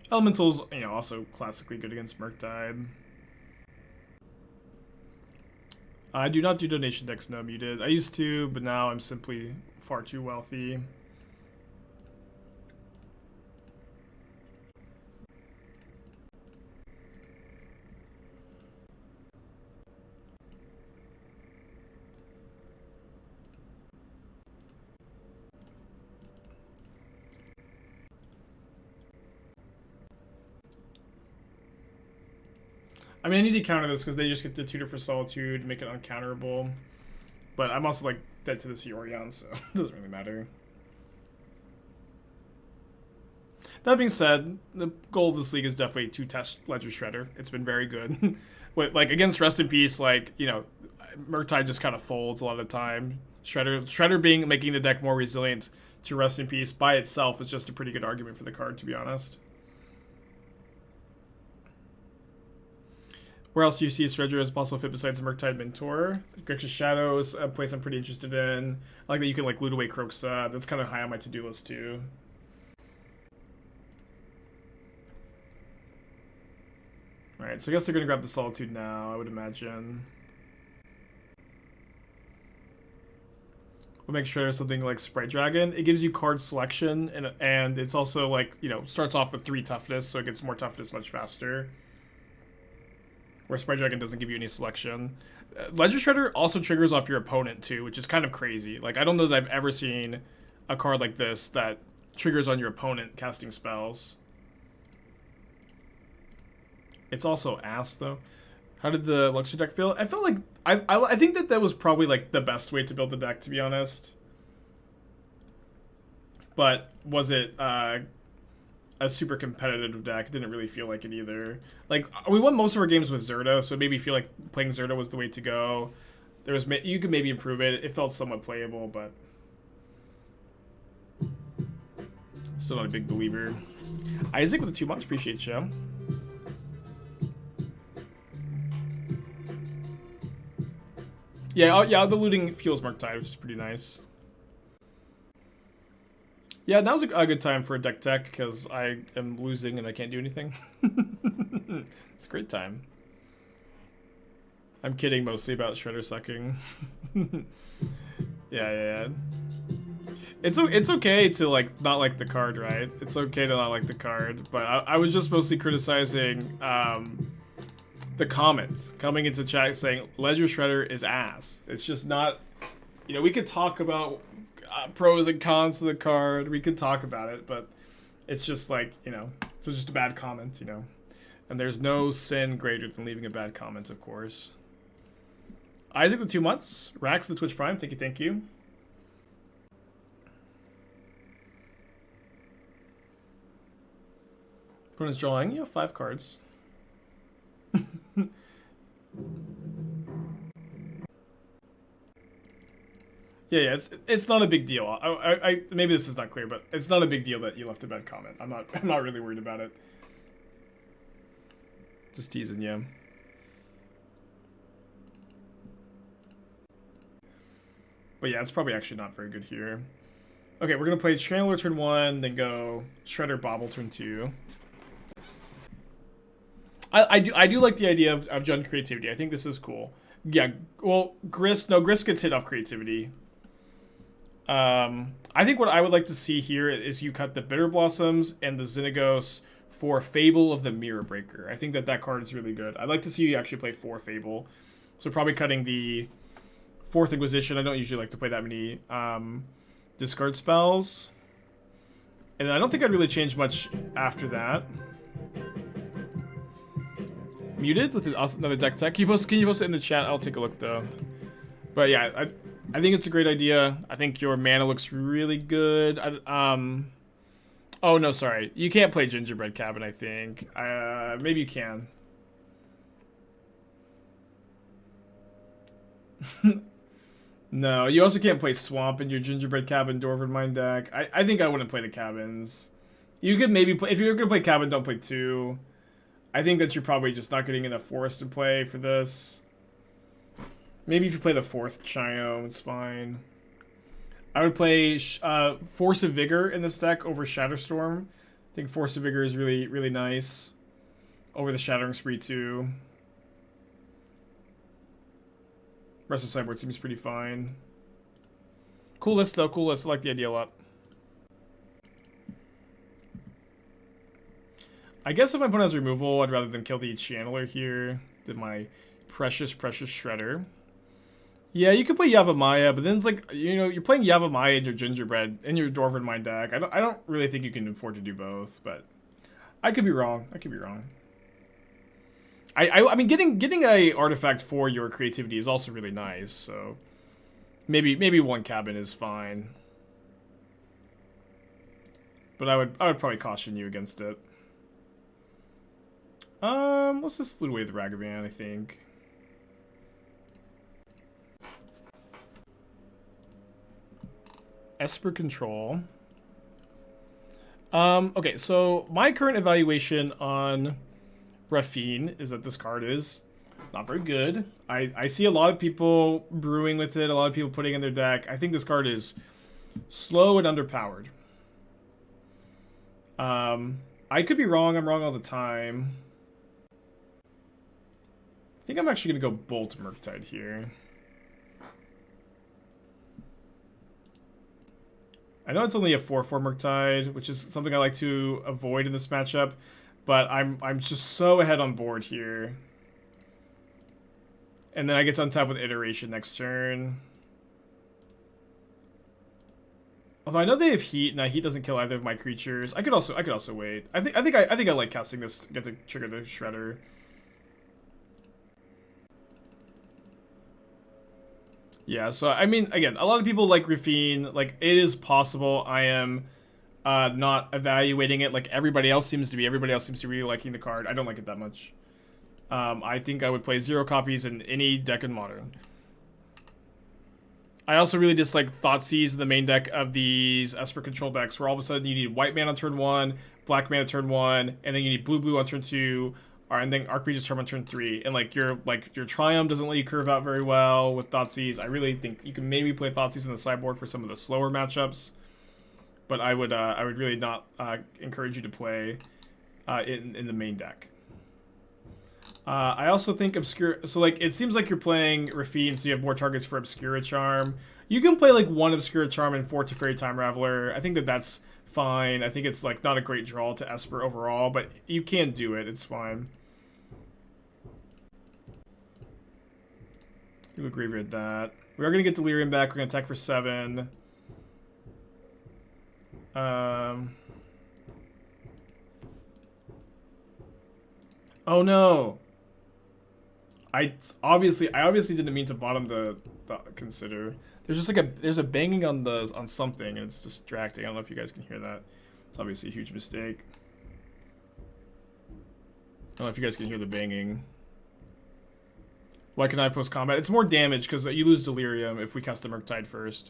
Elementals, you know, also classically good against Murktide. I do not do donation decks, no muted. I used to, but now I'm simply far too wealthy. I mean, I need to counter this because they just get to Tutor for Solitude, make it uncounterable. But I'm also, like, dead to this Yorion, so it doesn't really matter. That being said, the goal of this league is definitely to test Ledger Shredder. It's been very good. Like, against Rest in Peace, like, you know, Murktide just kind of folds a lot of the time. Shredder making the deck more resilient to Rest in Peace by itself is just a pretty good argument for the card, to be honest. Where else do you see Shredder as a possible fit besides Murktide Mentor? Grixis Shadows, a place I'm pretty interested in. I like that you can like loot away Kroxa. That's kind of high on my to-do list too. Alright, so I guess they're going to grab the Solitude now, I would imagine. We'll make sure there's something like Sprite Dragon. It gives you card selection, and it's also like, you know, starts off with 3 toughness, so it gets more toughness much faster. Where Sprite Dragon doesn't give you any selection. Ledger Shredder also triggers off your opponent too, which is kind of crazy. Like, I don't know that I've ever seen a card like this that triggers on your opponent casting spells. It's also ass though. How did the Luxor deck feel? I felt like I think that was probably like the best way to build the deck, to be honest. But was it a super competitive deck? It didn't really feel like it either. Like, we won most of our games with Zerta, so it made me feel like playing Zerta was the way to go. You could maybe improve it. It felt somewhat playable, but still not a big believer. Izzet with the 2 months, appreciate you. Yeah, the looting fuels Murktide, which is pretty nice. Yeah, now's a good time for a deck tech, because I am losing and I can't do anything. It's a great time. I'm kidding mostly about Shredder sucking. Yeah. It's okay to, like, not like the card, right? It's okay to not like the card, but I was just mostly criticizing, the comments coming into chat saying Ledger Shredder is ass. It's just not, you know, we could talk about pros and cons to the card. We could talk about it, but it's just like, you know, it's just a bad comment, you know. And there's no sin greater than leaving a bad comment, of course. Izzet with 2 months. Rax with the Twitch Prime. Thank you. Opponent's drawing, you have 5 cards. Yeah, it's not a big deal. I maybe this is not clear, but it's not a big deal that you left a bad comment. I'm not really worried about it. Just teasing you. But yeah, it's probably actually not very good here. Okay, we're gonna play Channeler turn 1, then go Shredder Bauble turn 2. I do like the idea of Jund creativity. I think this is cool. Yeah, well, Grist gets hit off creativity. I think what I would like to see here is you cut the Bitter Blossoms and the Xenagos for Fable of the Mirror Breaker. I think that card is really good. I'd like to see you actually play 4 Fable. So probably cutting the 4th Inquisition. I don't usually like to play that many discard spells. And I don't think I'd really change much after that. Muted with another deck tech. Can you post it in the chat? I'll take a look though. But yeah, I think it's a great idea. I think your mana looks really good. Oh no, sorry. You can't play Gingerbread Cabin, I think. Maybe you can. No, you also can't play Swamp in your Gingerbread Cabin Dwarven Mine deck. I think I wouldn't play the cabins. You could maybe play, if you're gonna play cabin, don't play 2. I think that you're probably just not getting enough forest to play for this. Maybe if you play the 4th Chiome, it's fine. I would play Force of Vigor in this deck over Shatterstorm. I think Force of Vigor is really, really nice. Over the Shattering Spree too. Rest of the sideboard seems pretty fine. Cool list though, cool list. I like the idea a lot. I guess if my opponent has removal, I'd rather than kill the Channeler here than my precious Shredder. Yeah, you could play Yavimaya, but then it's like, you know, you're playing Yavimaya in your Gingerbread, in your Dwarven Mine deck. I don't really think you can afford to do both, but I could be wrong. I mean, getting a artifact for your creativity is also really nice, so maybe 1 cabin is fine. But I would probably caution you against it. Let's just loot away the Ragavan, I think. Esper Control. Okay, so my current evaluation on Raffine is that this card is not very good. I see a lot of people brewing with it, a lot of people putting in their deck. I think this card is slow and underpowered. I could be wrong. I'm wrong all the time. think I'm actually gonna go Bolt Murktide here. I know it's only a 4/4 Murktide, which is something I like to avoid in this matchup, but I'm just so ahead on board here. And then I get to untap with Iteration next turn. Although I know they have Heat, and Heat doesn't kill either of my creatures. I could also wait. I think I like casting this. Get to trigger the Shredder. Yeah. So I mean, again, a lot of people like Raffine. Like, it is possible I am not evaluating it like everybody else seems to be. Everybody else seems to be really liking the card. I don't like it that much. I think I would play 0 copies in any deck in Modern. I also really dislike Thoughtseize in the main deck of these Esper control decks, where all of a sudden you need white mana on turn 1, black mana turn 1, and then you need blue on turn 2, and then Archmage's Charm on turn 3. And your Triumph doesn't let you curve out very well with Thoughtseize. I really think you can maybe play Thoughtseize in the sideboard for some of the slower matchups, but I would really not encourage you to play in the main deck. I also think Obscura... So, like, it seems like you're playing Raffine, so you have more targets for Obscura Charm. You can play, like, 1 Obscura Charm and 4 Teferi Time Raveler. I think that's fine. I think it's, like, not a great draw to Esper overall, but you can do it. It's fine. You agree with that. We are going to get Delirium back. We're going to attack for 7. Oh, no. I obviously didn't mean to bottom the consider. There's just like there's a banging on something, and it's distracting. I don't know if you guys can hear that. It's obviously a huge mistake. I don't know if you guys can hear the banging. Why can I post combat? It's more damage because you lose Delirium if we cast the Murktide first.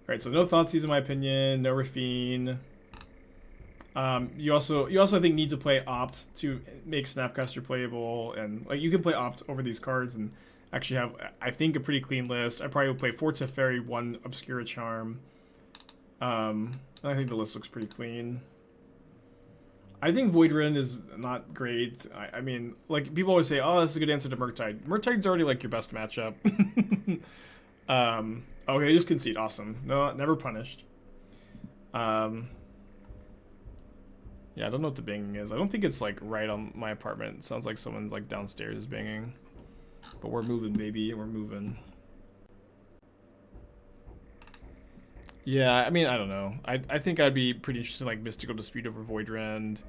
Alright, so no Thoughtseize in my opinion, no Raffine. You also I think need to play Opt to make Snapcaster playable, and like you can play Opt over these cards and actually have, I think, a pretty clean list. I probably would play 4 Teferi, 1 Obscura Charm. I think the list looks pretty clean. I think Void Rend is not great. I mean, like, people always say, oh, this is a good answer to Murktide. Murktide's already like your best matchup. Okay, just concede. Awesome. No, never punished. Yeah, I don't know what the banging is. I don't think it's like right on my apartment. It sounds like someone's like downstairs banging. But we're moving, baby. We're moving. Yeah, I mean, I don't know. I think I'd be pretty interested in like Mystical Dispute over Void Rend.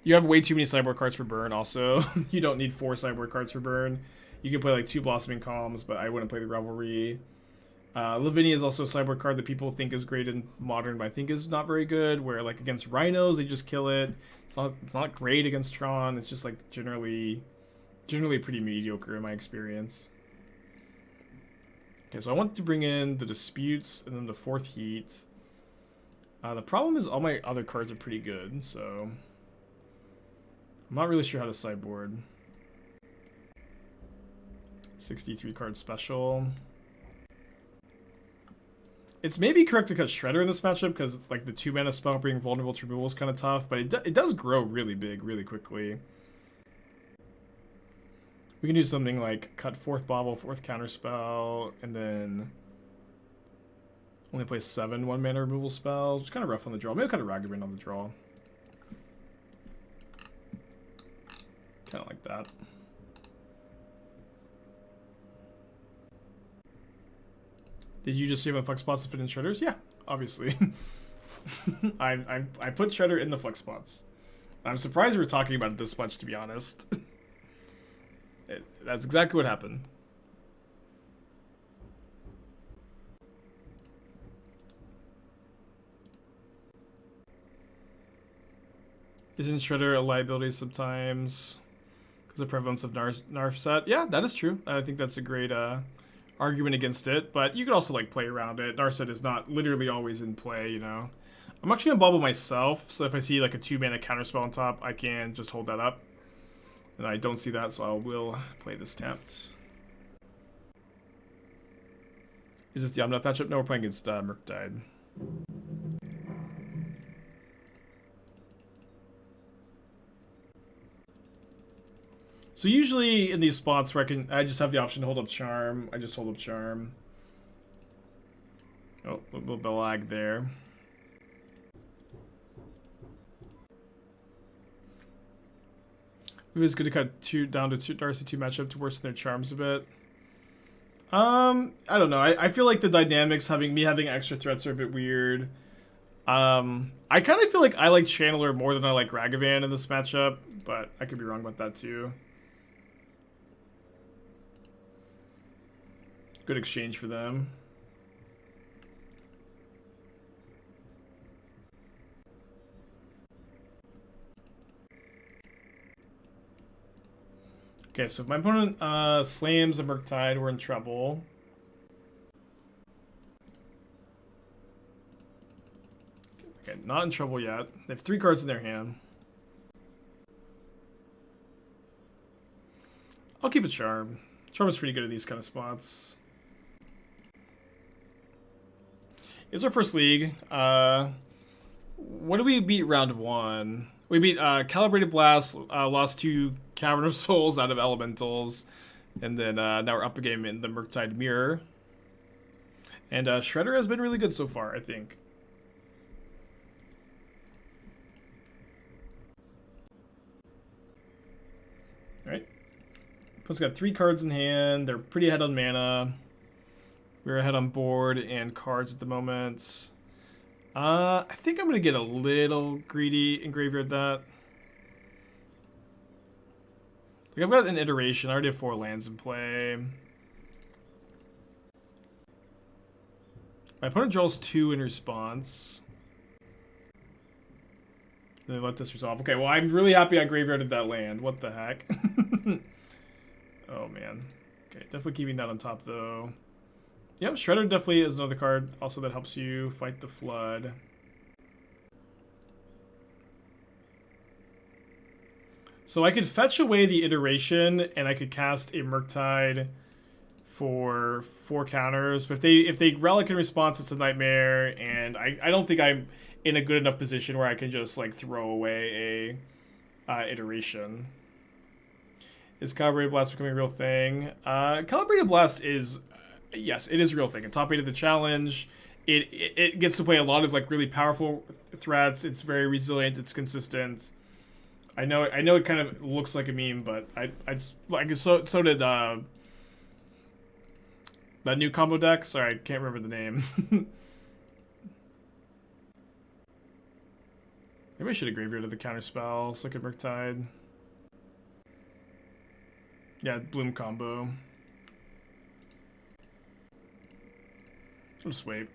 You have way too many sideboard cards for burn also. You don't need 4 sideboard cards for burn. You can play like 2 Blossoming Calms, but I wouldn't play the Revelry. Lavinia is also a sideboard card that people think is great in Modern, but I think is not very good, where like against Rhinos they just kill it. It's not great against Tron. It's just like generally pretty mediocre in my experience. Okay, so I want to bring in the Disputes and then the 4th Heat. The problem is all my other cards are pretty good, so I'm not really sure how to sideboard. 63 card special. It's maybe correct to cut Shredder in this matchup because like the 2 mana spell being vulnerable to removal is kind of tough, but it does grow really big really quickly. We can do something like cut 4th Bauble, 4th Counterspell, and then only play 7 1-mana removal spells. It's kind of rough on the draw. Maybe I'll cut a Ragavan on the draw. Kind of like that. Did you just save on flex spots to fit in Shredders? Yeah, obviously. I put Shredder in the flex spots. I'm surprised we're talking about it this much, to be honest. That's exactly what happened. Isn't Shredder a liability sometimes? Because of prevalence of Narf set? Yeah, that is true. I think that's a great argument against it, but you could also like play around it. Narset is not literally always in play, you know. I'm actually gonna Bauble myself, so if I see like a 2-mana counterspell on top, I can just hold that up. And I don't see that, so I will play this tapped. Is this the Omnath matchup? No, we're playing against Murktide. So usually in these spots where I just have the option to hold up Charm, I just hold up Charm. Oh, a little bit of lag there. Maybe it's good to cut down to Darcy 2 matchup to worsen their charms a bit. I don't know. I feel like the dynamics having extra threats are a bit weird. I kind of feel like I like Channeler more than I like Ragavan in this matchup, but I could be wrong about that too. Good exchange for them. Okay, so if my opponent slams a Murktide, we're in trouble. Okay, not in trouble yet. They have 3 cards in their hand. I'll keep a Charm. Charm is pretty good at these kind of spots. It's our first league. What did we beat round 1? We beat Calibrated Blast, lost 2 Cavern of Souls out of Elementals, and then now we're up a game in the Murktide Mirror. And Shredder has been really good so far, I think. Alright. Plus got 3 cards in hand. They're pretty ahead on mana. We're ahead on board and cards at the moment. I think I'm going to get a little greedy and graveyard that. Like, I've got an iteration. I already have 4 lands in play. My opponent draws 2 in response. Then they let this resolve. Okay, well, I'm really happy I graveyarded that land. What the heck? Oh, man. Okay, definitely keeping that on top, though. Yep, Shredder definitely is another card also that helps you fight the flood. So I could fetch away the iteration and I could cast a Murktide for 4 counters. But if they relic in response, it's a nightmare, and I don't think I'm in a good enough position where I can just like throw away a iteration. Is Calibrated Blast becoming a real thing? Calibrated Blast is... Yes, it is a real thing. In top 8 of the challenge, it gets to play a lot of like really powerful threats. It's very resilient. It's consistent. I know it kind of looks like a meme, but so did that new combo deck. Sorry, I can't remember the name. Maybe I should have graveyarded the Counterspell. Let's look at Murktide. Yeah, Bloom combo. I'll just wait.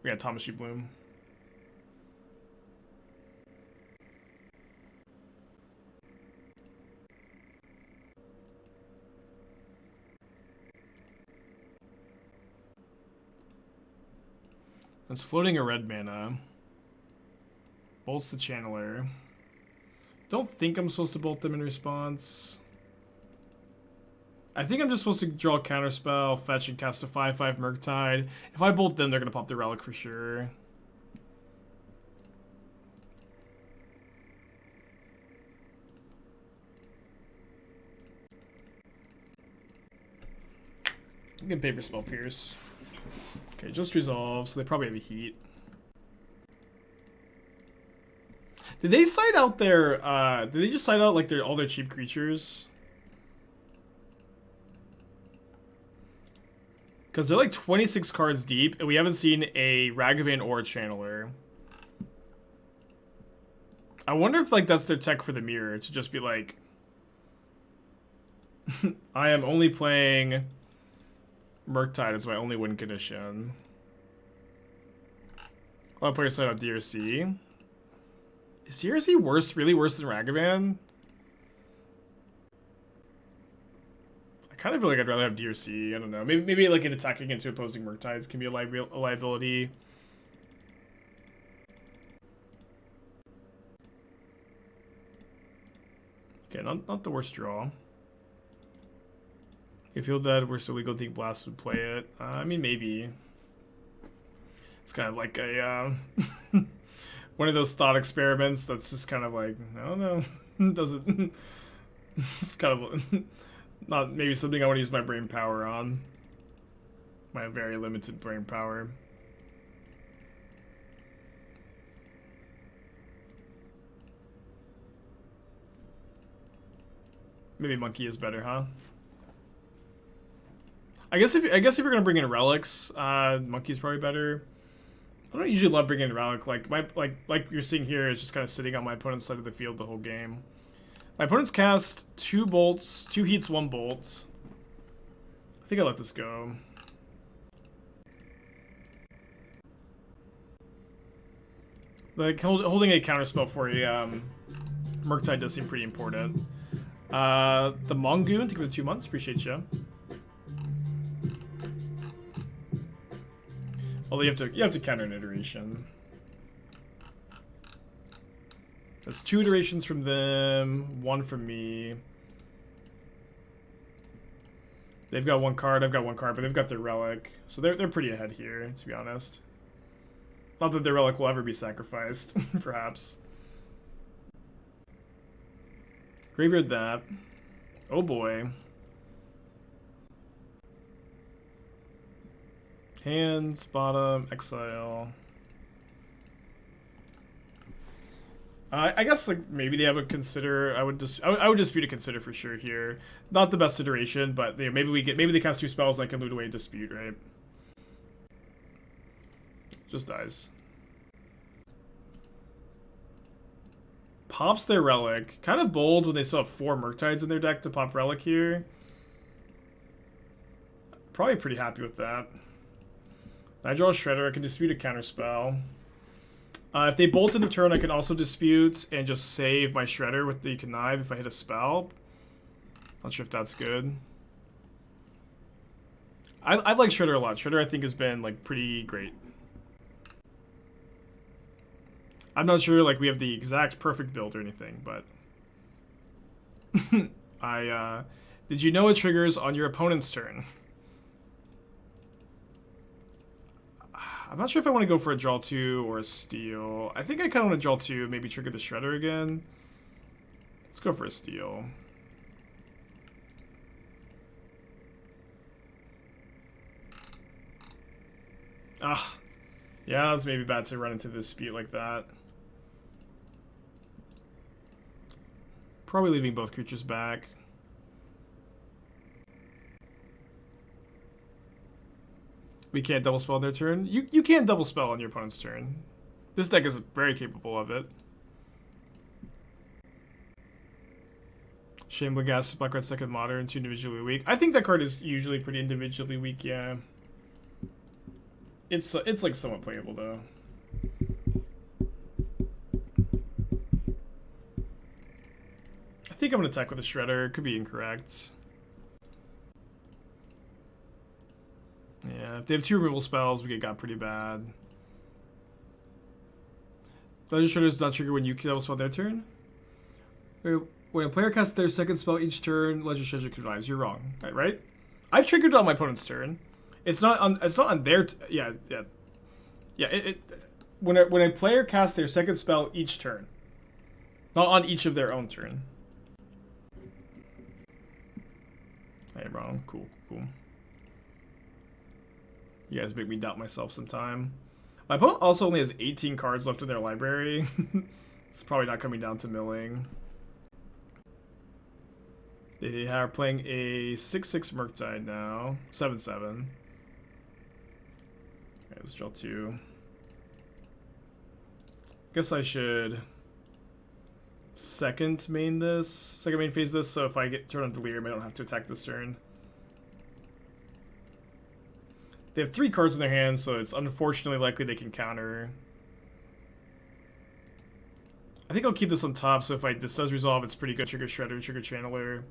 We got Thomas G. Bloom. It's floating a red mana. Bolts the Channeler. Don't think I'm supposed to bolt them in response. I think I'm just supposed to draw a Counterspell, fetch, and cast a 5/5 Murktide. If I bolt them, they're going to pop the Relic for sure. You can pay for Spell Pierce. Okay, just resolve, so they probably have a Heat. Did they side out their, did they just side out like all their cheap creatures? Because they're like 26 cards deep, and we haven't seen a Ragavan or a Channeler. I wonder if like that's their tech for the mirror, to just be like... I am only playing Murktide as my only win condition. A lot of players side out DRC. Is DRC really worse than Ragavan? I kind of feel like I'd rather have DRC. I don't know. Maybe like an attacking into opposing Murktides can be a liability. Okay, not the worst draw. You feel that we're still legal, think Blast would play it. I mean, maybe. It's kind of like a one of those thought experiments that's just kind of like, I don't know, doesn't. It's kind of not maybe something I want to use my brain power on. My very limited brain power. Maybe monkey is better, huh? I guess if you're gonna bring in relics, monkey's probably better. I don't usually love bringing in relic. Like you're seeing here, it's just kind of sitting on my opponent's side of the field the whole game. My opponent's cast 2 bolts, 2 heats, 1 bolt. I think I let this go. Like holding a counterspell for a Murktide does seem pretty important. The Mongoon, thank you for the 2 months, appreciate you. Although you have to counter an iteration. That's 2 iterations from them, 1 from me. They've got 1 card, I've got 1 card, but they've got their relic. So they're pretty ahead here, to be honest. Not that their relic will ever be sacrificed, perhaps. Graveyard that. Oh boy. Hands, bottom, exile. I guess like maybe they have a consider. I would dispute a consider for sure here. Not the best iteration, but you know, maybe they cast 2 spells and I can loot away dispute, right? Just dies. Pops their relic. Kind of bold when they still have 4 Murktides in their deck to pop relic here. Probably pretty happy with that. I draw a Shredder, I can dispute a counterspell. If they bolt into turn, I can also dispute and just save my Shredder with the connive if I hit a spell. Not sure if that's good. I like Shredder a lot. Shredder I think has been like pretty great. I'm not sure like we have the exact perfect build or anything, but did you know it triggers on your opponent's turn? I'm not sure if I want to go for a draw 2 or a steal. I think I kind of want to draw 2, maybe trigger the Shredder again. Let's go for a steal. Ah, yeah, it's maybe bad to run into this dispute like that. Probably leaving both creatures back. We can't double spell on their turn. You can't double spell on your opponent's turn. This deck is very capable of it. Shameless Gas, Black Red Second Modern, 2 individually weak. I think that card is usually pretty individually weak, yeah. It's like somewhat playable though. I think I'm gonna attack with a Shredder. Could be incorrect. Yeah, if they have 2 removal spells, we get got pretty bad. Legend Shredder does not trigger when you double spell their turn. When a player casts their second spell each turn, Legend Shredder connives. You're wrong, right? I've triggered it on my opponent's turn. It's not on their. Yeah. When a player casts their second spell each turn, not on each of their own turn. Hey, wrong. Cool. You guys make me doubt myself sometime. My opponent also only has 18 cards left in their library. It's probably not coming down to milling. They are playing a 6/6 Murktide now. 7/7. Okay, let's draw 2. Guess I should second main phase this, so if I get turned on Delirium, I don't have to attack this turn. They have 3 cards in their hand, so it's unfortunately likely they can counter. I think I'll keep this on top, so if this does resolve, it's pretty good. Trigger Shredder, trigger Channeler.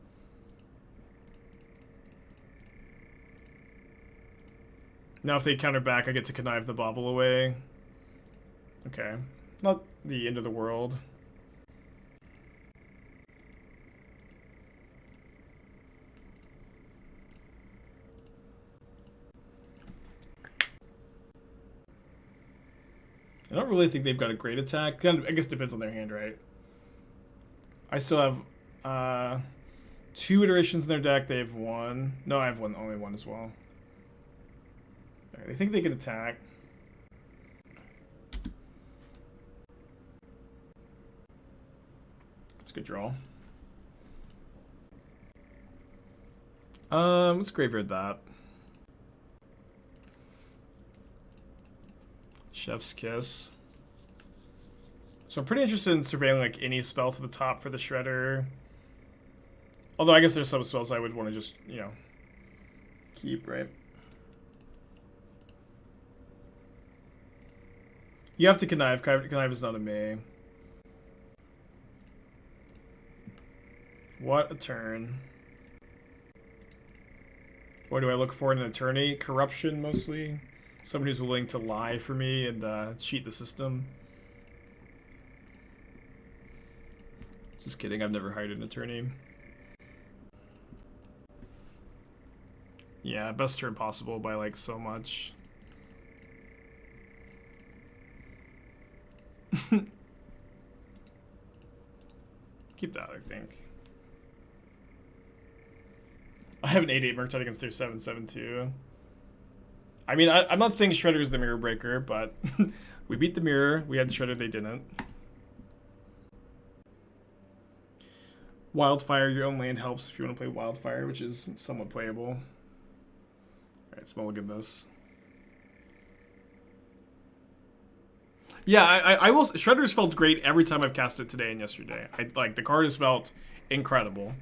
Now if they counter back, I get to connive the Bauble away. Okay. Not the end of the world. I don't really think they've got a great attack. Kind of, I guess it depends on their hand, right? I still have 2 iterations in their deck. They have 1. No, I have only one as well. Right, they think they can attack. That's a good draw. Let's graveyard that. Chef's Kiss. So I'm pretty interested in surveilling like any spell to the top for the Shredder. Although I guess there's some spells I would want to just, you know, keep, right? You have to connive. Connive is not a May. What a turn. What do I look for in an attorney? Corruption, mostly. Somebody who's willing to lie for me and cheat the system. Just kidding, I've never hired an attorney. Yeah, best turn possible by like so much. Keep that, I think. I have an 8-8 Murktide against their 7-7-2. I mean, I'm not saying Shredder is the mirror breaker, but we beat the mirror. We had Shredder, they didn't. Wildfire, your own land helps if you want to play Wildfire, which is somewhat playable. Alright, so we'll look at this. Yeah, I will. Shredder's felt great every time I've cast it today and yesterday. Like, the card has felt incredible.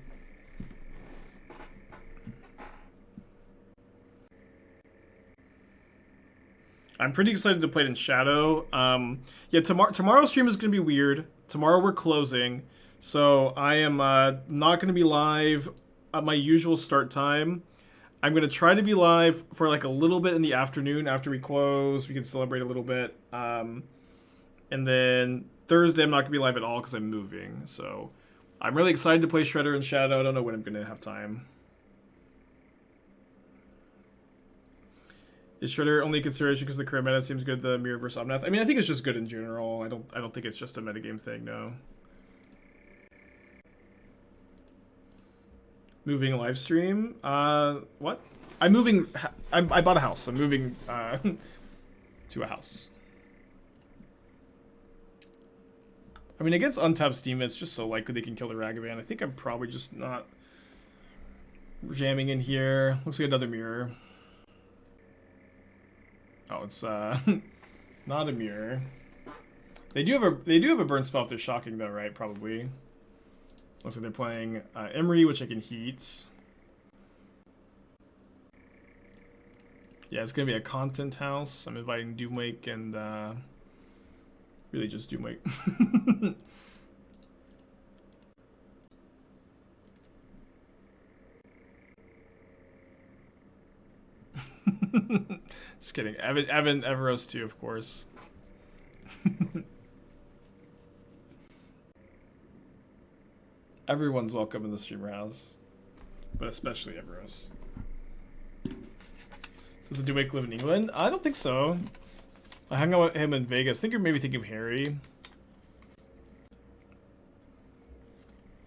I'm pretty excited to play it in Shadow. Yeah, tomorrow's stream is going to be weird. Tomorrow we're closing. So I am not going to be live at my usual start time. I'm going to try to be live for like a little bit in the afternoon after we close. We can celebrate a little bit. And then Thursday I'm not going to be live at all because I'm moving. So I'm really excited to play Shredder in Shadow. I don't know when I'm going to have time. Is Shredder only a consideration because the current meta seems good, the Mirror versus Omnath? I mean, I think it's just good in general. I don't think it's just a metagame thing, no. Moving live stream? What? I'm moving. I bought a house. I'm moving to a house. I mean, against untapped Steam, it's just so likely they can kill the Ragavan. I think I'm probably just not jamming in here. Looks like another mirror. Oh, it's not a mirror. They do have a burn spell if they're shocking though, right? Probably. Looks like they're playing Emery, which I can heat. Yeah, it's gonna be a content house. I'm inviting Doomwake and really just Doomwake. Just kidding. Evan Everos too, of course. Everyone's welcome in the streamer house, but especially Everos. Does Doomwake live in England? I don't think so. I hung out with him in Vegas. I think you're maybe thinking of Harry.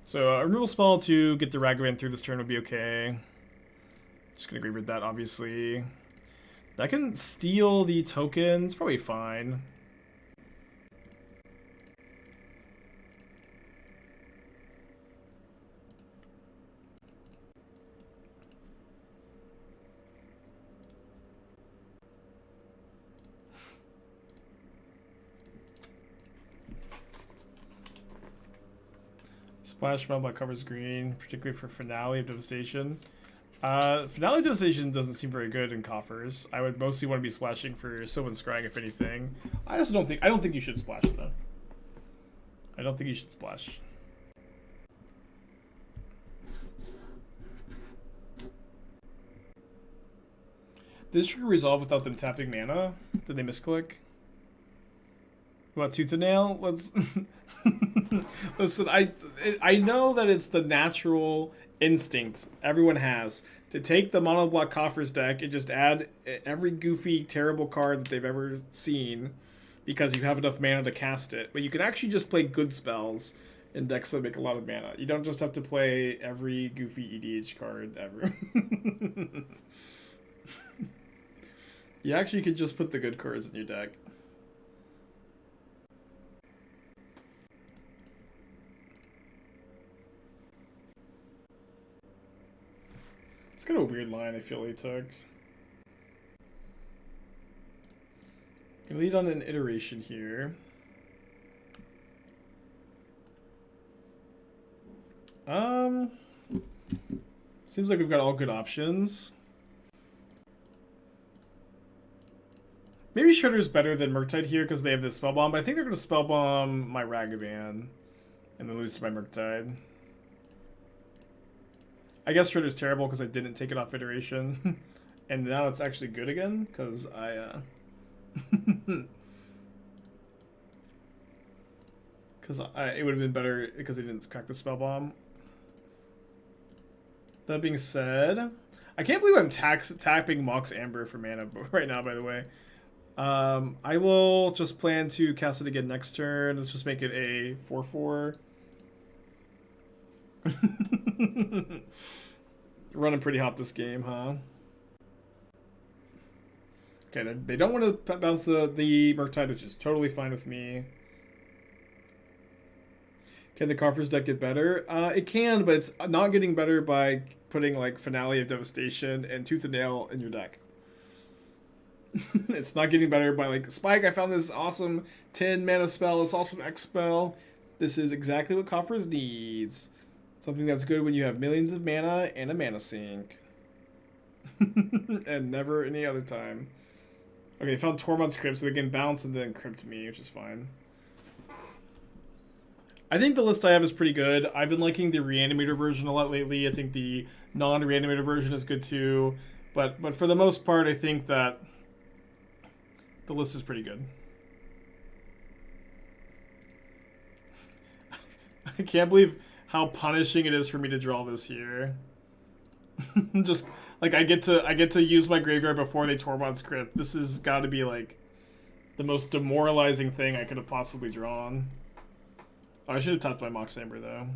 So a removal spell to get the Ragavan through this turn would be okay. Just gonna agree with that, obviously. That can steal the token. It's probably fine. Splash Mountain covers green, particularly for Finale of Devastation. Finale of Devastation doesn't seem very good in coffers. I would mostly want to be splashing for Sylvan Scrying, if anything. I don't think you should splash though. I don't think you should splash. Did this trigger resolve without them tapping mana? Did they misclick? What, Tooth and Nail? Let's listen. I know that it's the natural instinct everyone has to take the monoblock coffers deck and just add every goofy, terrible card that they've ever seen, because you have enough mana to cast it. But you can actually just play good spells in decks that make a lot of mana. You don't just have to play every goofy EDH card ever. You actually could just put the good cards in your deck. It's kind of a weird line I feel he took. Can lead on an iteration here. Seems like we've got all good options. Maybe Shredder's better than Murktide here because they have this Spellbomb, but I think they're going to Spellbomb my Ragavan and then lose to my Murktide. I guess Shredder's terrible because I didn't take it off iteration. And now it's actually good again because I, it would have been better because they didn't crack the Spellbomb. That being said, I can't believe I'm tapping Mox Amber for mana right now, by the way. I will just plan to cast it again next turn. Let's just make it a 4/4. Running pretty hot this game, huh? Okay, they don't want to bounce the Murktide, which is totally fine with me. Can the Coffers deck get better? It can, but it's not getting better by putting like Finale of Devastation and Tooth and Nail in your deck. It's not getting better by like, Spike, I found this awesome 10 mana spell, this awesome X spell. This is exactly what Coffers needs. Something that's good when you have millions of mana and a mana sink. And never any other time. Okay, found Tormod's Crypt, so they can bounce and then crypt me, which is fine. I think the list I have is pretty good. I've been liking the Reanimator version a lot lately. I think the non-Reanimator version is good too. But for the most part, I think that the list is pretty good. I can't believe how punishing it is for me to draw this here. Just like I get to use my graveyard before they Tormod's Crypt. This has got to be like the most demoralizing thing I could have possibly drawn. Oh, I should have tapped my Mox Amber though.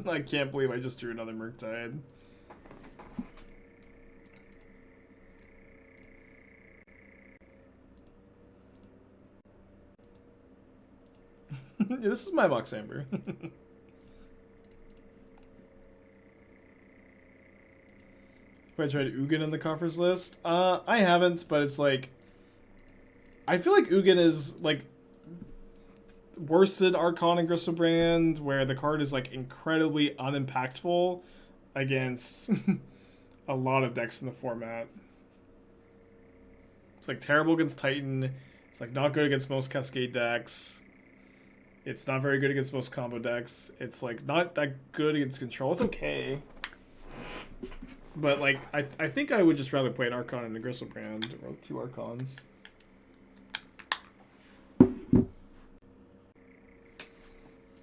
I can't believe I just drew another Murktide. Yeah, this is my Mox Amber. Have I tried Ugin in the Coffers list? I haven't, but it's like, I feel like Ugin is like worse than Archon and Gristlebrand, where the card is like incredibly unimpactful against a lot of decks in the format. It's like terrible against Titan. It's like not good against most Cascade decks. It's not very good against most combo decks. It's like not that good against control. It's okay. But like I think I would just rather play an Archon and a Gristlebrand, or 2 Archons.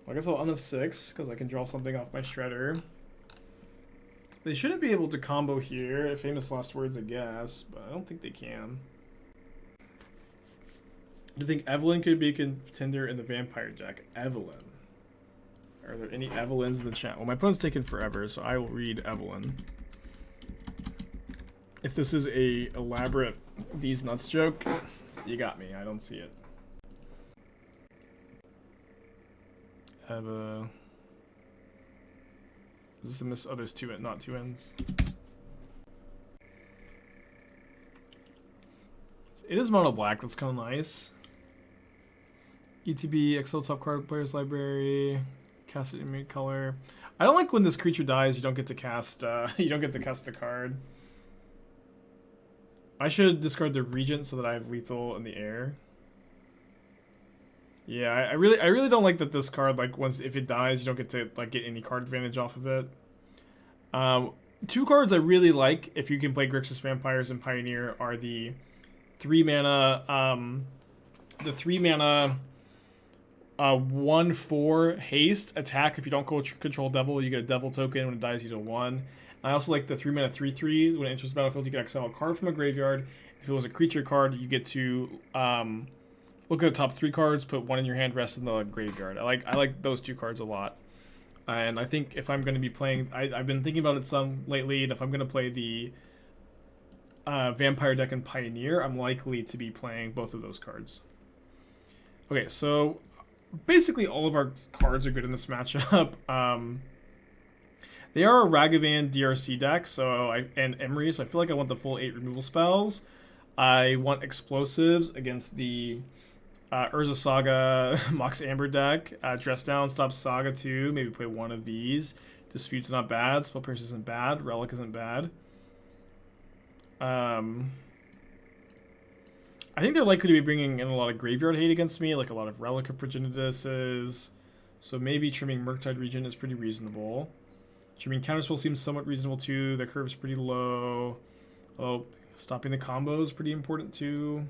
I guess I'll unup 6 because I can draw something off my Shredder. They shouldn't be able to combo here. Famous last words, I guess, but I don't think they can. Do you think Evelyn could be a contender in the Vampire deck? Evelyn. Are there any Evelyns in the chat? Well, my opponent's taken forever, so I will read Evelyn. If this is a elaborate these nuts joke, you got me. I don't see it. Is this a miss? Oh, there's two, not 2 ends. It is mono black. That's kind of nice. ETB, XL top card, player's library, cast it in mid color. I don't like when this creature dies. You don't get to cast. You don't get to cast the card. I should discard the Regent so that I have lethal in the air. Yeah, I really don't like that this card, like, if it dies, you don't get to like get any card advantage off of it. 2 cards I really like if you can play Grixis Vampires and Pioneer are the 3 mana 1/4 haste attack. If you don't control Devil, you get a Devil token. When it dies, you do 1. I also like the 3-mana 3/3. When it enters the battlefield, you can exile a card from a graveyard. If it was a creature card, you get to look at the top 3 cards, put one in your hand, rest in the graveyard. I like those 2 cards a lot. And I think if I'm going to be playing, I've been thinking about it some lately, and if I'm going to play the Vampire deck and Pioneer, I'm likely to be playing both of those cards. Okay, so basically all of our cards are good in this matchup. They are a Ragavan DRC deck, and Emery, so I feel like I want the full 8 removal spells. I want explosives against the Urza Saga Mox Amber deck. Dress Down stops Saga too. Maybe play one of these. Dispute's not bad. Spell Pierce isn't bad. Relic isn't bad. I think they're likely to be bringing in a lot of graveyard hate against me, like a lot of Relic of Progenitus. So maybe trimming Murktide Regent is pretty reasonable. Trimming Counterspell seems somewhat reasonable too. The curve's pretty low. Oh, stopping the combo is pretty important too.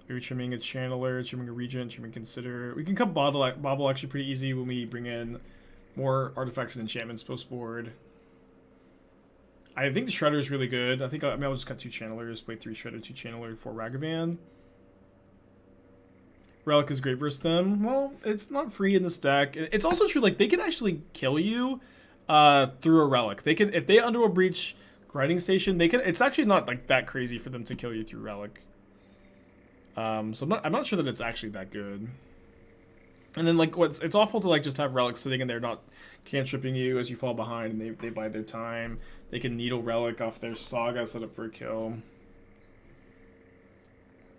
Maybe trimming a Channeler, trimming a Regent, trimming Consider. We can cut Bauble actually pretty easy when we bring in more artifacts and enchantments post board. I think the Shredder is really good. I think I'll just cut 2 Channelers, play 3 Shredder, 2 Channeler, 4 Ragavan. Relic is great versus them. Well, it's not free in this deck. It's also true, like, they can actually kill you through a Relic. They can, if they Underworld a Breach Grinding Station, they can. It's actually not like that crazy for them to kill you through Relic. So I'm not sure that it's actually that good. And then like it's awful to like just have Relics sitting in there not cantripping you as you fall behind, and they bide their time. They can Needle Relic off their Saga, set up for a kill.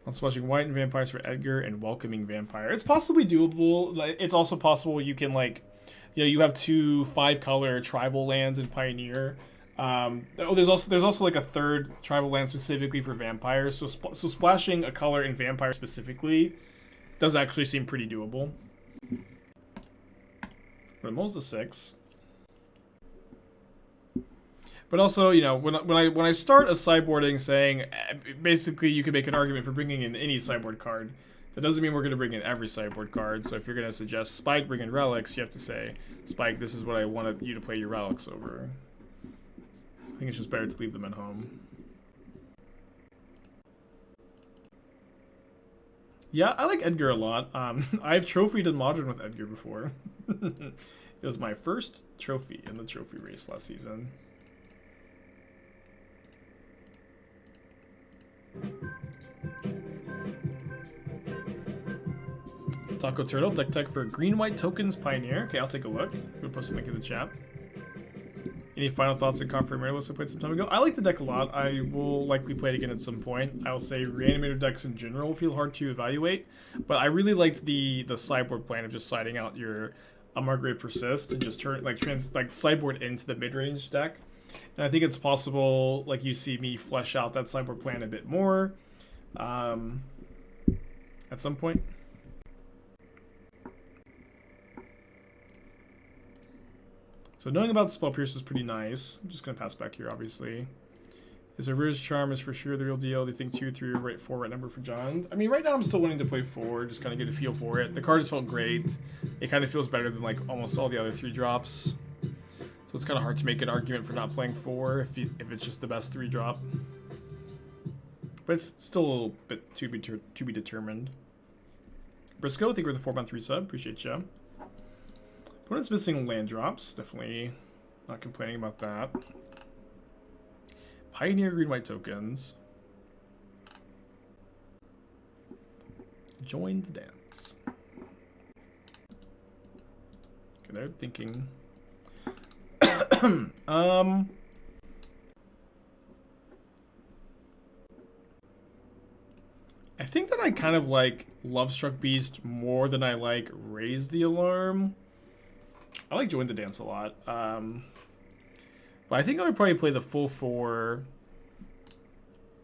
On splashing white and vampires for Edgar and welcoming vampire. It's possibly doable. It's also possible you can like, you have 2 5-color tribal lands in Pioneer. There's also like a 3rd tribal land specifically for vampires. So splashing a color in vampire specifically does actually seem pretty doable. Removes the 6. But also, when I start a sideboarding saying, basically you can make an argument for bringing in any sideboard card. That doesn't mean we're going to bring in every sideboard card. So if you're going to suggest Spike, bring in Relics, you have to say, Spike, this is what I want you to play your Relics over. I think it's just better to leave them at home. Yeah, I like Edgar a lot. I've trophied in Modern with Edgar before. It was my first trophy in the trophy race last season. Taco Turtle, deck tech for green-white tokens Pioneer. Okay, I'll take a look. We'll post a link in the chat. Any final thoughts on Conference Miralis I played some time ago? I like the deck a lot. I will likely play it again at some point. I will say Reanimator decks in general feel hard to evaluate, but I really liked the sideboard plan of just siding out your Margrave Persist and just turn sideboard into the mid-range deck. And I think it's possible, like, you see me flesh out that sideboard plan a bit more at some point. So knowing about Spell Pierce is pretty nice. I'm just going to pass back here, obviously. Is Reverse Charm is for sure the real deal. Do you think 2, 3, or 4 right number for John? I mean, right now I'm still wanting to play 4, just kind of get a feel for it. The card just felt great. It kind of feels better than like almost all the other 3 drops. So it's kind of hard to make an argument for not playing 4 if it's just the best 3 drop. But it's still a little bit to be determined. Briscoe, thank you for the 4-3 sub. Appreciate you. Opponent's missing land drops. Definitely not complaining about that. Pioneer green-white tokens. Join the dance. Okay, they're thinking. I think that I kind of like Lovestruck Beast more than I like Raise the Alarm. I like Join the Dance a lot. But I think I would probably play the full 4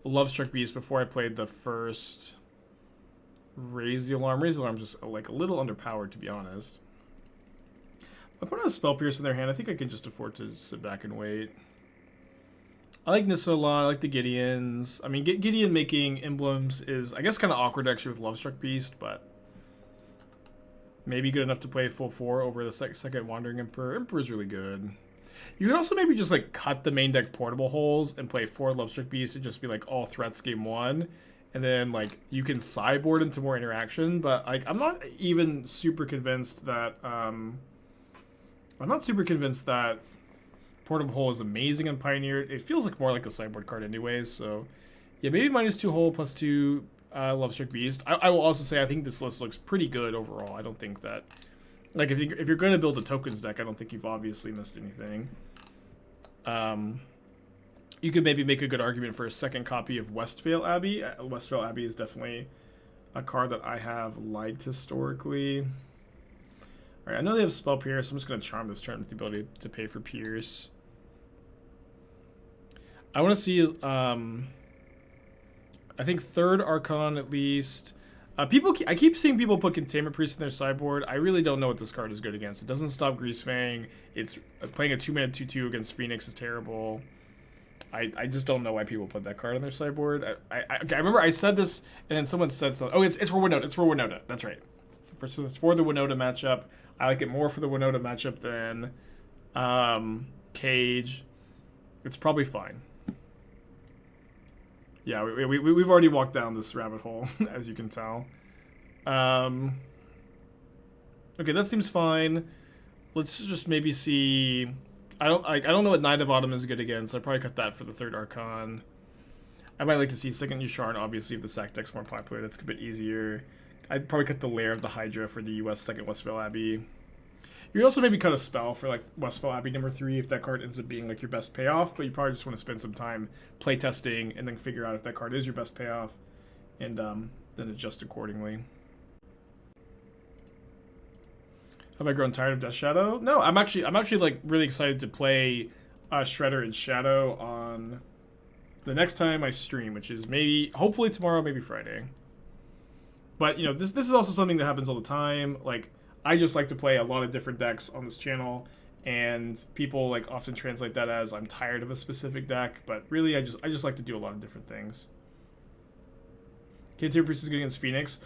Lovestruck Beast before I played the first Raise the Alarm. Raise the Alarm is just like a little underpowered, to be honest. If I put on a Spell Pierce in their hand, I think I can just afford to sit back and wait. I like Nissa a lot. I like the Gideons. I mean, Gideon making emblems is, I guess, kind of awkward actually with Lovestruck Beast, but maybe good enough to play full 4 over the second Wandering Emperor. Emperor's really good. You could also maybe just like cut the main deck portable holes and play 4 Lovestruck Beasts and just be like all threats game 1. And then like you can sideboard into more interaction, but like I'm not even super convinced that Portable Hole is amazing on Pioneer. It feels like more like a sideboard card anyways, so yeah, maybe -2 hole +2 Lovestruck Beast. I will also say I think this list looks pretty good overall. I don't think that, like, if you're going to build a tokens deck, I don't think you've obviously missed anything. You could maybe make a good argument for a second copy of Westvale Abbey. Westvale Abbey is definitely a card that I have liked historically. Alright, I know they have Spell Pierce, so I'm just going to Charm this turn with the ability to pay for Pierce. I want to see, I think third Archon at least. I keep seeing people put Containment Priest in their sideboard. I really don't know what this card is good against. It doesn't stop Greasefang. It's playing a 2-mana 2/2 against Phoenix is terrible. I just don't know why people put that card on their sideboard. I remember I said this, and then someone said something. Oh, it's for Winota. It's for Winota. That's right. So it's for the Winota matchup. I like it more for the Winota matchup than Cage. It's probably fine. Yeah, we've already walked down this rabbit hole, as you can tell. Okay, that seems fine. Let's just maybe see. I don't know what Knight of Autumn is good against. I'd probably cut that for the third Archon. I might like to see second Yusharn, obviously, if the sack deck's more popular. That's a bit easier. I'd probably cut the Lair of the Hydra for the US second Westvale Abbey. You could also maybe cut a spell for like Westvale Abbey #3 if that card ends up being like your best payoff, but you probably just want to spend some time playtesting and then figure out if that card is your best payoff, and then adjust accordingly. Have I grown tired of Death Shadow? No, I'm actually like really excited to play Shredder in Shadow on the next time I stream, which is hopefully tomorrow, maybe Friday. But you know, this is also something that happens all the time. Like, I just like to play a lot of different decks on this channel, and people like often translate that as I'm tired of a specific deck, but really I just like to do a lot of different things. K-Tier Priest is good against Phoenix.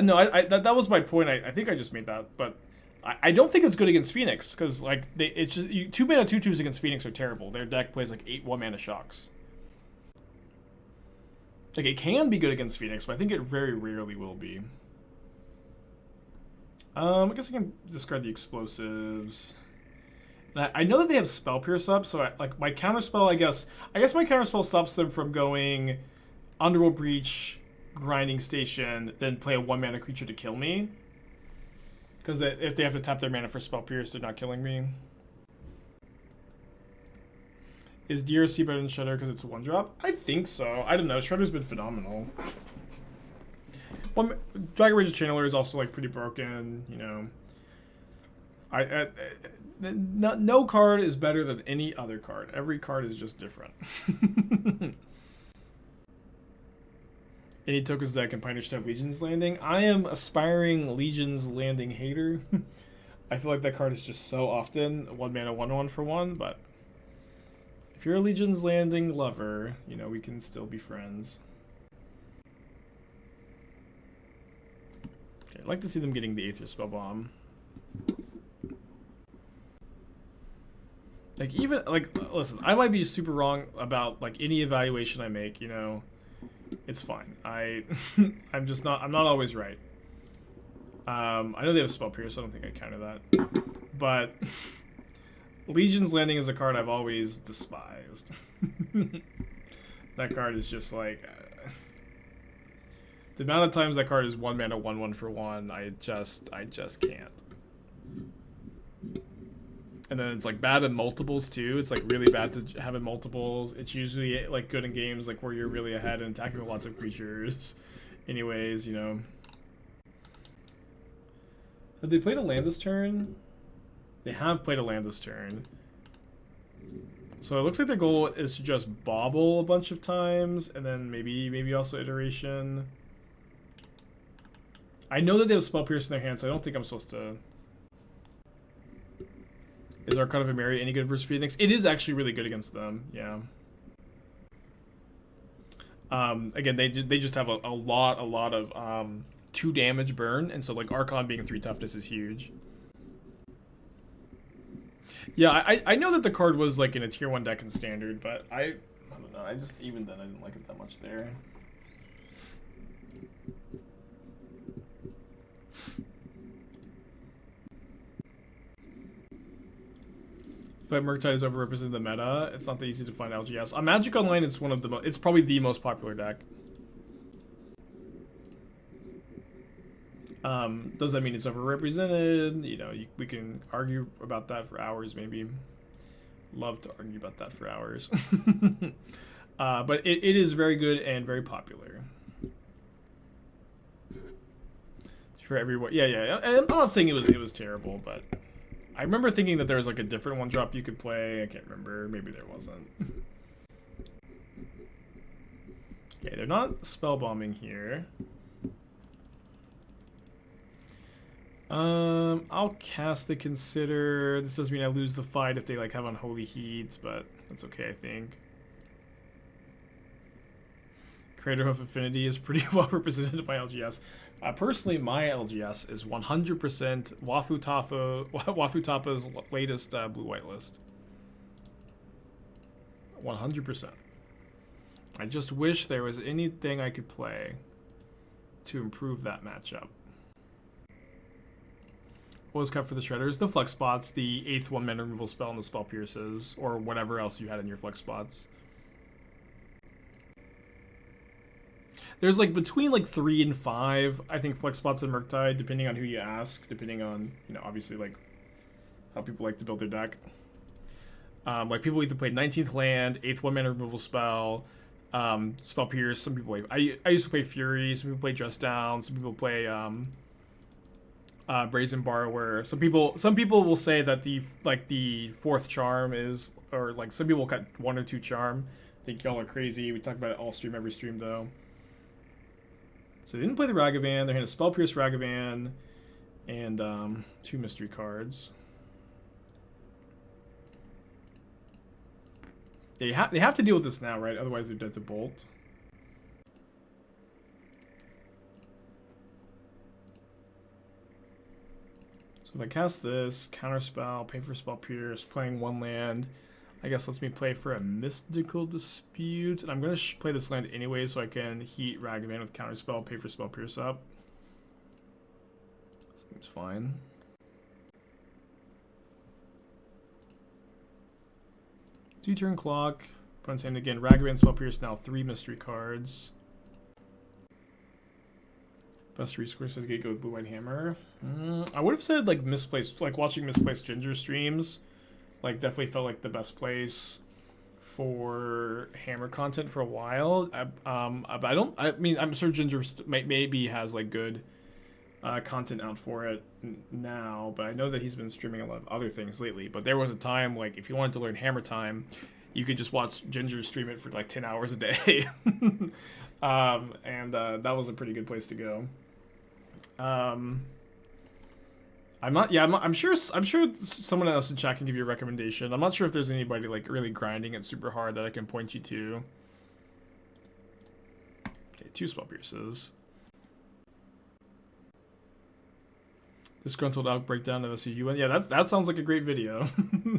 No, that was my point. I think I just made that, but I don't think it's good against Phoenix, because like it's just 2-mana 2/2s against Phoenix are terrible. Their deck plays like 8 1-mana shocks. Like, it can be good against Phoenix, but I think it very rarely will be. I guess I can discard the explosives. I know that they have Spell Pierce up, so like my Counterspell, I guess my Counterspell stops them from going Underworld Breach, Grinding Station, then play a 1-mana creature to kill me. Because if they have to tap their mana for Spell Pierce, they're not killing me. Is DRC better than Shredder because it's a 1-drop? I think so. I don't know. Shredder's been phenomenal. Dragon Rage Channeler is also like pretty broken, you know. No card is better than any other card. Every card is just different. Any tokens that can Pioneer should have Legion's Landing. I am aspiring Legion's Landing hater. I feel like that card is just so often 1-mana 1/1 for 1, but if you're a Legion's Landing lover, you know, we can still be friends. Okay, I'd like to see them getting the Aether Spell Bomb. Like, even, like, listen, I might be super wrong about, like, any evaluation I make, you know. It's fine. I'm not always right. I know they have Spell Pierce, so I don't think I counter that. But Legion's Landing is a card I've always despised. That card is just like the amount of times that card is 1-mana 1/1 for 1, I just can't. And then it's like bad in multiples too. It's like really bad to have in multiples. It's usually like good in games like where you're really ahead and attacking with lots of creatures. Anyways, you know. Have they played a land this turn? They have played a land this turn. So it looks like their goal is to just bauble a bunch of times, and then maybe also iteration. I know that they have Spell Pierce in their hand, so I don't think I'm supposed to. Is Archon of Emery any good versus Phoenix? It is actually really good against them, yeah. Again, they just have a lot of 2 damage burn, and so like Archon being 3 toughness is huge. Yeah, I know that the card was like in a tier 1 deck in standard, but I don't know. I just, even then, I didn't like it that much there. But Murktide is overrepresented in the meta. It's not that easy to find LGS. On Magic Online, it's one of the it's probably the most popular deck. Does that mean it's overrepresented? You know, we can argue about that for hours, maybe. Love to argue about that for hours. But it is very good and very popular. For everyone. Yeah. I'm not saying it was terrible, but I remember thinking that there was like a different one drop you could play. I can't remember. Maybe there wasn't. Okay, they're not spell bombing here. I'll cast the Consider. This doesn't mean I lose the fight if they like have Unholy Heat, but that's okay, I think. Crater Hoof Affinity is pretty well represented by LGS. Personally, my LGS is 100% Wafutapa's latest blue-white list. 100%. I just wish there was anything I could play to improve that matchup. What was cut for the Shredders? The flex spots, the 8th 1-mana removal spell, and the spell pierces, or whatever else you had in your flex spots. There's like between like 3 and 5, I think, flex spots in Murktide, depending on who you ask, depending on, you know, obviously like how people like to build their deck. Like people either play 19th land, 8th 1-mana removal spell, spell pierce. Some people play. I used to play Fury. Some people play Dress Down. Some people play Brazen Borrower. Some people will say that the 4th charm is, or like some people cut 1 or 2 charm. I think y'all are crazy. We talk about it all stream, every stream though. So they didn't play the Ragavan. They're going to Spell Pierce Ragavan and 2 mystery cards. They have to deal with this now, right? Otherwise they're dead to Bolt. So if I cast this, Counterspell, pay for Spell Pierce, playing 1 land, I guess lets me play for a Mystical Dispute. And I'm going to play this land anyway so I can heat Ragavan with Counterspell, pay for Spell Pierce up. Seems fine. Two-turn clock. Opponent's hand again. Ragavan, Spell Pierce, now 3 mystery cards. Best resource is to go with Blue-White Hammer. I would have said like Misplaced, like watching Misplaced Ginger streams. Like definitely felt like the best place for hammer content for a while. I mean, I'm sure Ginger maybe has like good content out for it now, but I know that he's been streaming a lot of other things lately. But there was a time, like, if you wanted to learn Hammer Time, you could just watch Ginger stream it for like 10 hours a day. That was a pretty good place to go. I'm sure someone else in chat can give you a recommendation. I'm not sure if there's anybody like really grinding it super hard that I can point you to. Okay, 2 Spell Pierces. Disgruntled Elk breakdown of SUU. Yeah, that sounds like a great video.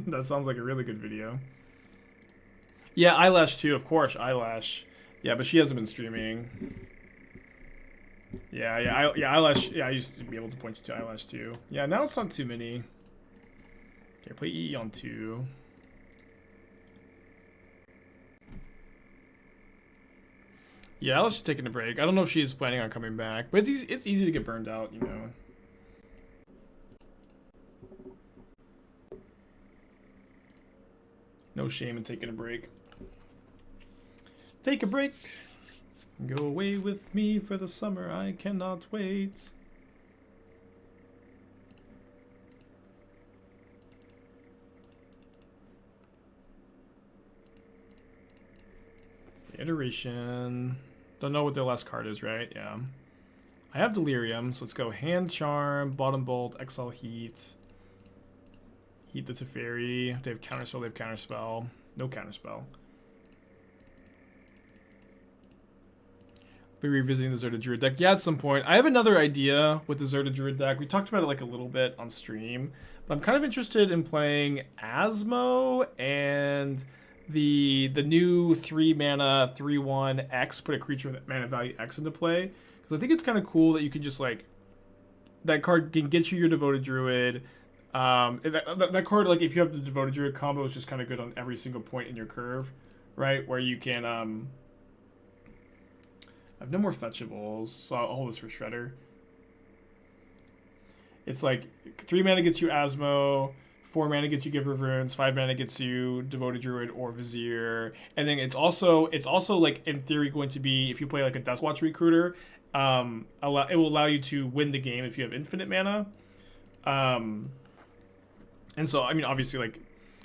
That sounds like a really good video. Yeah, Eyelash too, of course, Eyelash. Yeah, but she hasn't been streaming. Yeah, Eyelash. Yeah, I used to be able to point you to Eyelash too. Yeah, now it's not too many. Okay, play EE on 2. Yeah, Eyelash is taking a break. I don't know if she's planning on coming back, but it's easy to get burned out, you know. No shame in taking a break. Take a break. Go away with me for the summer. I cannot wait. Iteration. Don't know what their last card is, right? Yeah. I have Delirium, so let's go Hand Charm, Bottom Bolt, Exile Heat. Heat the Teferi. They have Counterspell, they have Counterspell. No Counterspell. be revisiting the Zerta Druid deck. Yeah, at some point. I have another idea with the Zerta Druid deck. We talked about it like a little bit on stream, but I'm kind of interested in playing Asmo and the new 3 mana 3/1 X, put a creature with mana value X into play, because I think it's kind of cool that you can just like, that card can get you your Devoted Druid. That card, like if you have the Devoted Druid combo, is just kind of good on every single point in your curve, right? Where you can I have no more fetchables, so I'll hold this for Shredder. It's like 3 mana gets you Asmo, 4 mana gets you Giver of Runes, 5 mana gets you Devoted Druid or Vizier, and then it's also like in theory going to be, if you play like a Duskwatch Recruiter, it will allow you to win the game if you have infinite mana. And so I mean, obviously, like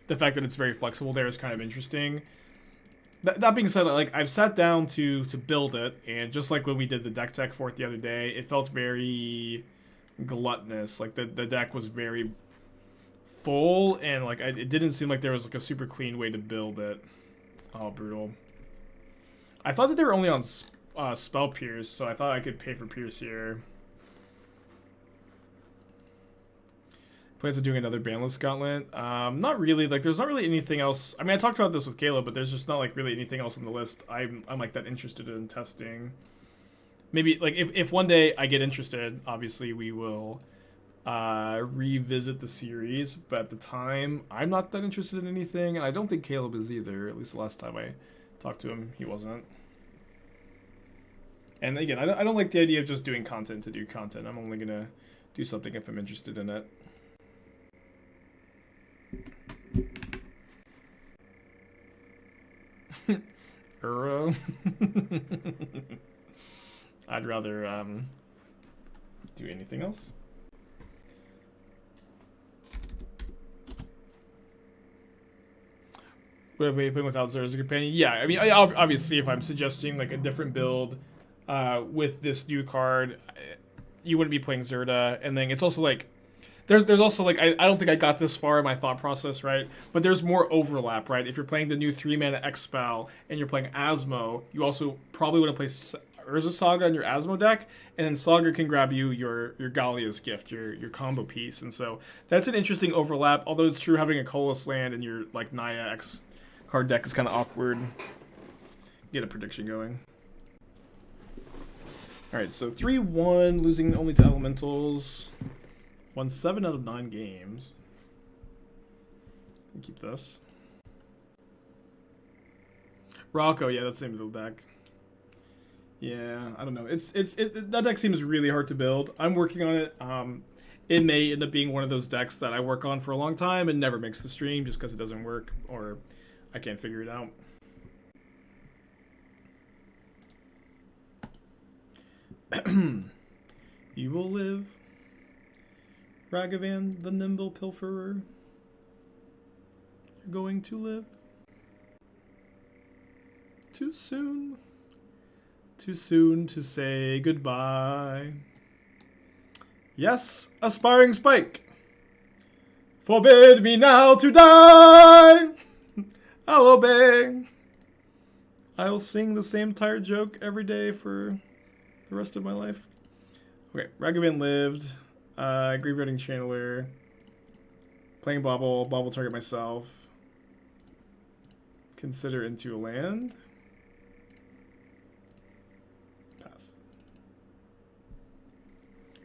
the fact that it's very flexible there is kind of interesting. That being said, like I've sat down to build it, and just like when we did the deck tech for it the other day, it felt very gluttonous. Like the deck was very full, and like it didn't seem like there was like a super clean way to build it. Oh, brutal. I thought that they were only on Spell Pierce, so I thought I could pay for Pierce here. Plans on doing another Banless Gauntlet? Not really. Like, there's not really anything else. I mean, I talked about this with Caleb, but there's just not like really anything else on the list I'm like that interested in testing. Maybe like if one day I get interested, obviously we will revisit the series. But at the time, I'm not that interested in anything, and I don't think Caleb is either. At least the last time I talked to him, he wasn't. And again, I don't like the idea of just doing content to do content. I'm only gonna do something if I'm interested in it. I'd rather do anything else. Would I be playing without Zerta as a companion? Yeah, I mean, obviously, if I'm suggesting like a different build with this new card, you wouldn't be playing Zerta. And then it's also like, there's also like, I don't think I got this far in my thought process, right? But there's more overlap, right? If you're playing the new 3 mana X spell and you're playing Asmo, you also probably want to play Urza Saga in your Asmo deck, and then Saga can grab you your Gallia's Gift, your combo piece. And so that's an interesting overlap, although it's true having a Colorless land in your like Naya X card deck is kind of awkward. Get a prediction going. Alright, so 3-1, losing only to Elementals. Won 7 out of 9 games. Keep this. Rocco, yeah, that's the name of the deck. Yeah, I don't know. That deck seems really hard to build. I'm working on it. It may end up being one of those decks that I work on for a long time and never makes the stream just because it doesn't work or I can't figure it out. You will live, Ragavan, the Nimble Pilferer. You're going to live. Too soon. Too soon to say goodbye. Yes, aspiring spike. Forbid me now to die. I'll obey. I'll sing the same tired joke every day for the rest of my life. Okay, Ragavan lived. Graveyarding Channeler. Playing Bauble. Bauble target myself. Consider into a land. Pass.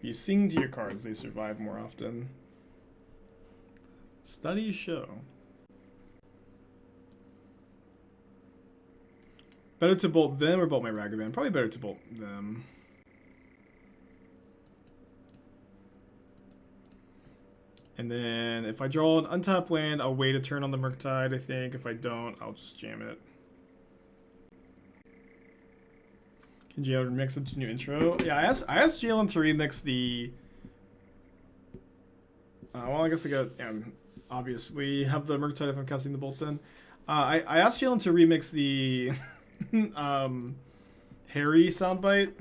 You sing to your cards, they survive more often. Studies show. Better to bolt them or bolt my Ragavan? Probably better to bolt them. And then if I draw an untapped land, I'll wait a turn on the Murktide, I think. If I don't, I'll just jam it. Can Jalen remix it to new intro? Yeah, I asked Jalen to remix the... well, I guess I got... obviously have the Murktide if I'm casting the bolt then. I asked Jalen to remix the Harry soundbite.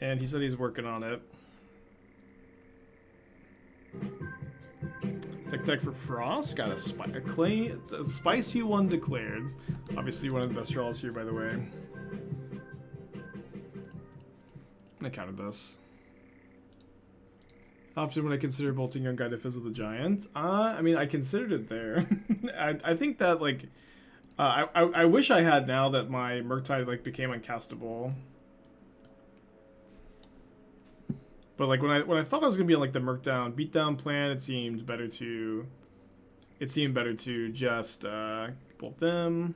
And he said he's working on it. Tech for Frost, got a spicy one declared. Obviously one of the best draws here, by the way. gonna counter this. Often when I consider bolting Young Guy to Fizzle the Giant, I mean, I considered it there. I think that, like, I wish I had now that my Murktide, like, became uncastable. But, like, when I thought I was gonna be on, like, the beatdown plan, it seemed better to just bolt them.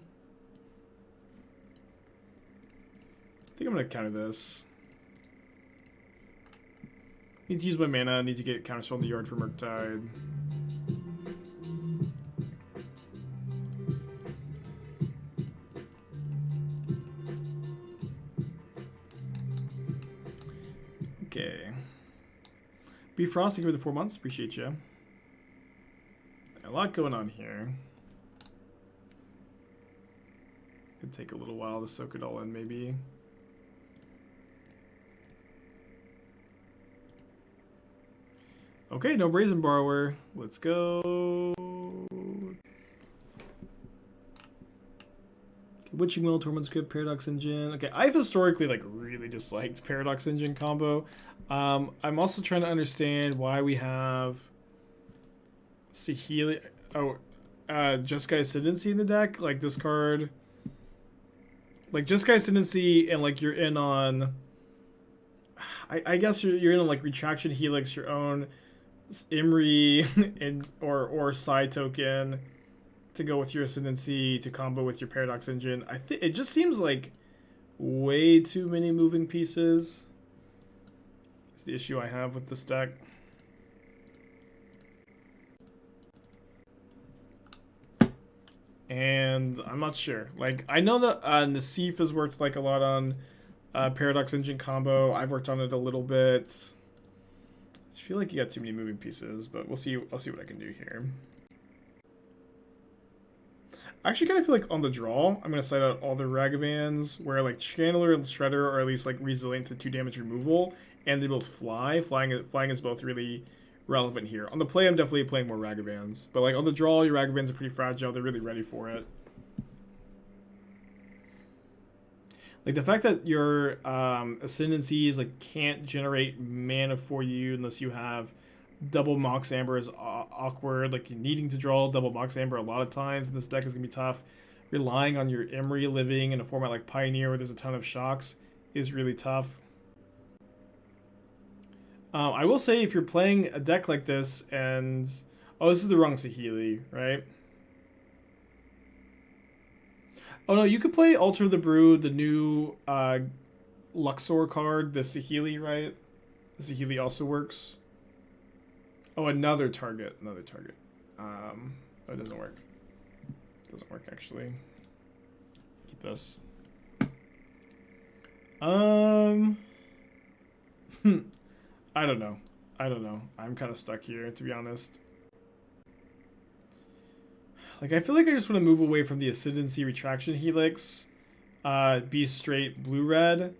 I think I'm gonna counter this. Need to use my mana, need to get Counterspell in the yard for Murktide. Okay. Be Frost, thank you for the 4 months. Appreciate you. A lot going on here. Could take a little while to soak it all in, maybe. Okay, no Brazen Borrower. Let's go. Witching Will, Torment Script, Paradox Engine. Okay, I've historically like really disliked Paradox Engine combo. I'm also trying to understand why we have Saheeli. Jeskai Ascendancy in the deck. Like this card. Like Jeskai Ascendancy, and like you're in on. I guess you're in on like Retraction Helix, your own Imri and or side token to go with your Ascendancy to combo with your Paradox Engine. I think it just seems like way too many moving pieces. It's the issue I have with this deck. And I'm not sure. Like I know that Nassif has worked like a lot on Paradox Engine combo. I've worked on it a little bit. I feel like you got too many moving pieces, but we'll see. I'll see what I can do here. I actually kind of feel like on the draw, I'm going to side out all the Ragavans, where like Channeler and Shredder are at least like resilient to 2 damage removal, and they both fly. Flying is both really relevant here. On the play, I'm definitely playing more Ragavans, but like on the draw, your Ragavans are pretty fragile. They're really ready for it. Like the fact that your Ascendancies like can't generate mana for you unless you have double Mox Amber is awkward. Like needing to draw double Mox Amber a lot of times in this deck is gonna be tough. Relying on your Imri living in a format like Pioneer where there's a ton of shocks is really tough. I will say if you're playing a deck like this and this is the wrong Saheeli, right? Oh no, you could play Alter the Brood, the new Luxor card, the Saheeli, right? The Saheeli also works. Oh, another target. Oh, it doesn't work. It doesn't work actually. Keep this. I don't know. I'm kind of stuck here, to be honest. Like, I feel like I just want to move away from the Ascendancy Retraction Helix. Be straight blue-red.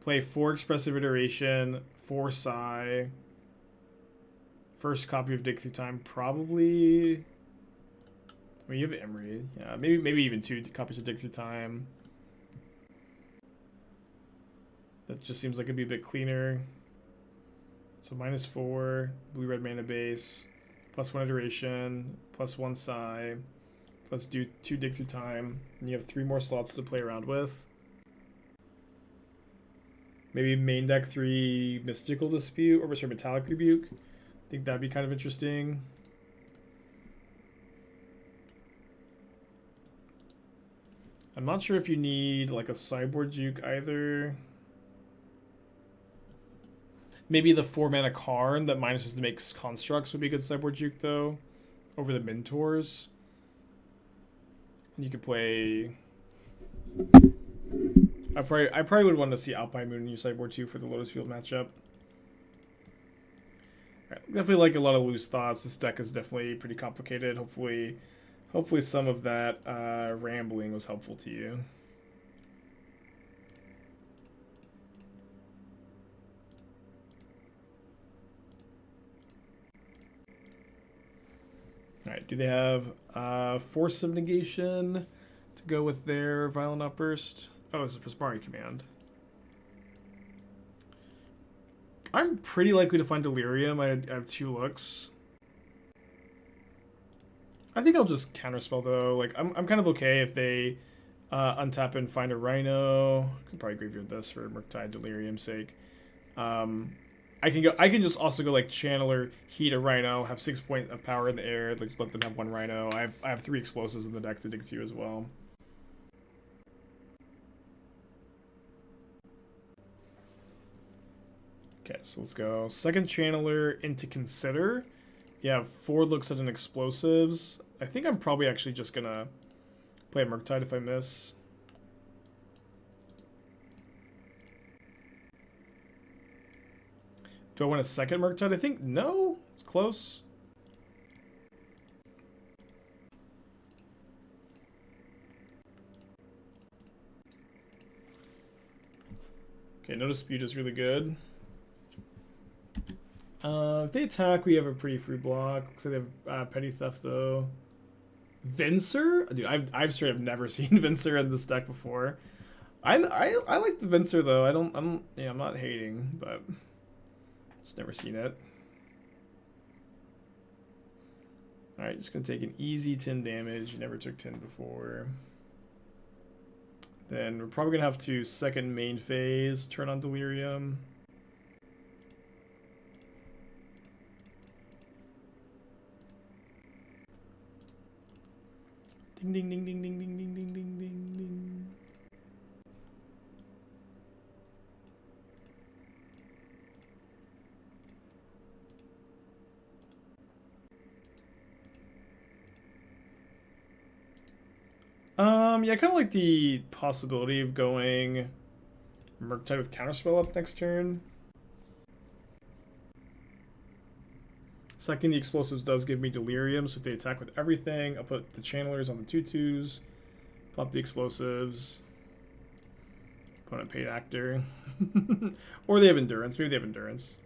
Play 4 Expressive Iteration, 4 Psi. First copy of Dig Through Time, probably. I mean, you have Emery. Yeah, maybe even 2 copies of Dig Through Time. That just seems like it'd be a bit cleaner. So -4, blue-red mana base, +1 Iteration, +1 Psi, plus do 2 Dig Through Time, and you have 3 more slots to play around with. Maybe main deck 3 Mystical Dispute, or sorry, Metallic Rebuke. I think that'd be kind of interesting. I'm not sure if you need like a sideboard juke either. Maybe the 4 mana Karn that minuses to make constructs would be a good sideboard juke though, over the Minotaurs. And you could play. I probably would want to see Alpine Moon in your sideboard too for the Lotus Field matchup. Right, definitely like a lot of loose thoughts. This deck is definitely pretty complicated. Hopefully some of that rambling was helpful to you. Alright, do they have Force of Negation to go with their Violent Outburst? Oh, it's a Prismari command. I'm pretty likely to find Delirium. I have 2 looks. I think I'll just Counterspell though. Like I'm kind of okay if they untap and find a Rhino. I could probably graveyard this for Murktide Delirium's sake. I can just also go like Channeler, Heat a Rhino, have 6 points of power in the air, like just let them have 1 Rhino. I have 3 explosives in the deck to dig to as well. Okay, so let's go. Second Channeler into Consider. Yeah, 4 looks at an explosives. I think I'm probably actually just gonna play a Murktide if I miss. Do I want a second Murktide? I think no. It's close. Okay, no dispute is really good. If they attack, we have a pretty free block. Looks like they have Petty Theft though. Vincer? Dude, I've straight up never seen Vincer in this deck before. I like the Vincer though. I'm not hating, but just never seen it. Alright, just gonna take an easy 10 damage. You never took 10 before. Then we're probably gonna have to second main phase, turn on Delirium. Ding ding ding ding ding ding ding ding ding ding ding. Yeah, I kind of like the possibility of going Murktide with Counterspell up next turn. Second, the explosives does give me Delirium, so if they attack with everything, I'll put the Channelers on the 2/2s, pop the explosives, opponent paid actor, or they have Endurance. Maybe they have Endurance.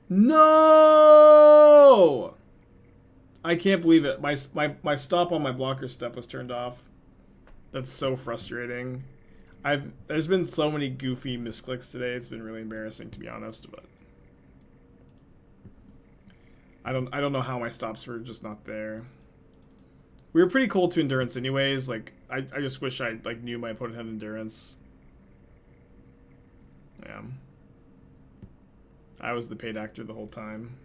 No! I can't believe it. My stop on my blocker step was turned off. That's so frustrating. There's been so many goofy misclicks today. It's been really embarrassing, to be honest, but I don't know how my stops were just not there. We were pretty cold to Endurance anyways. Like I just wish I like knew my opponent had Endurance. Yeah. I was the paid actor the whole time.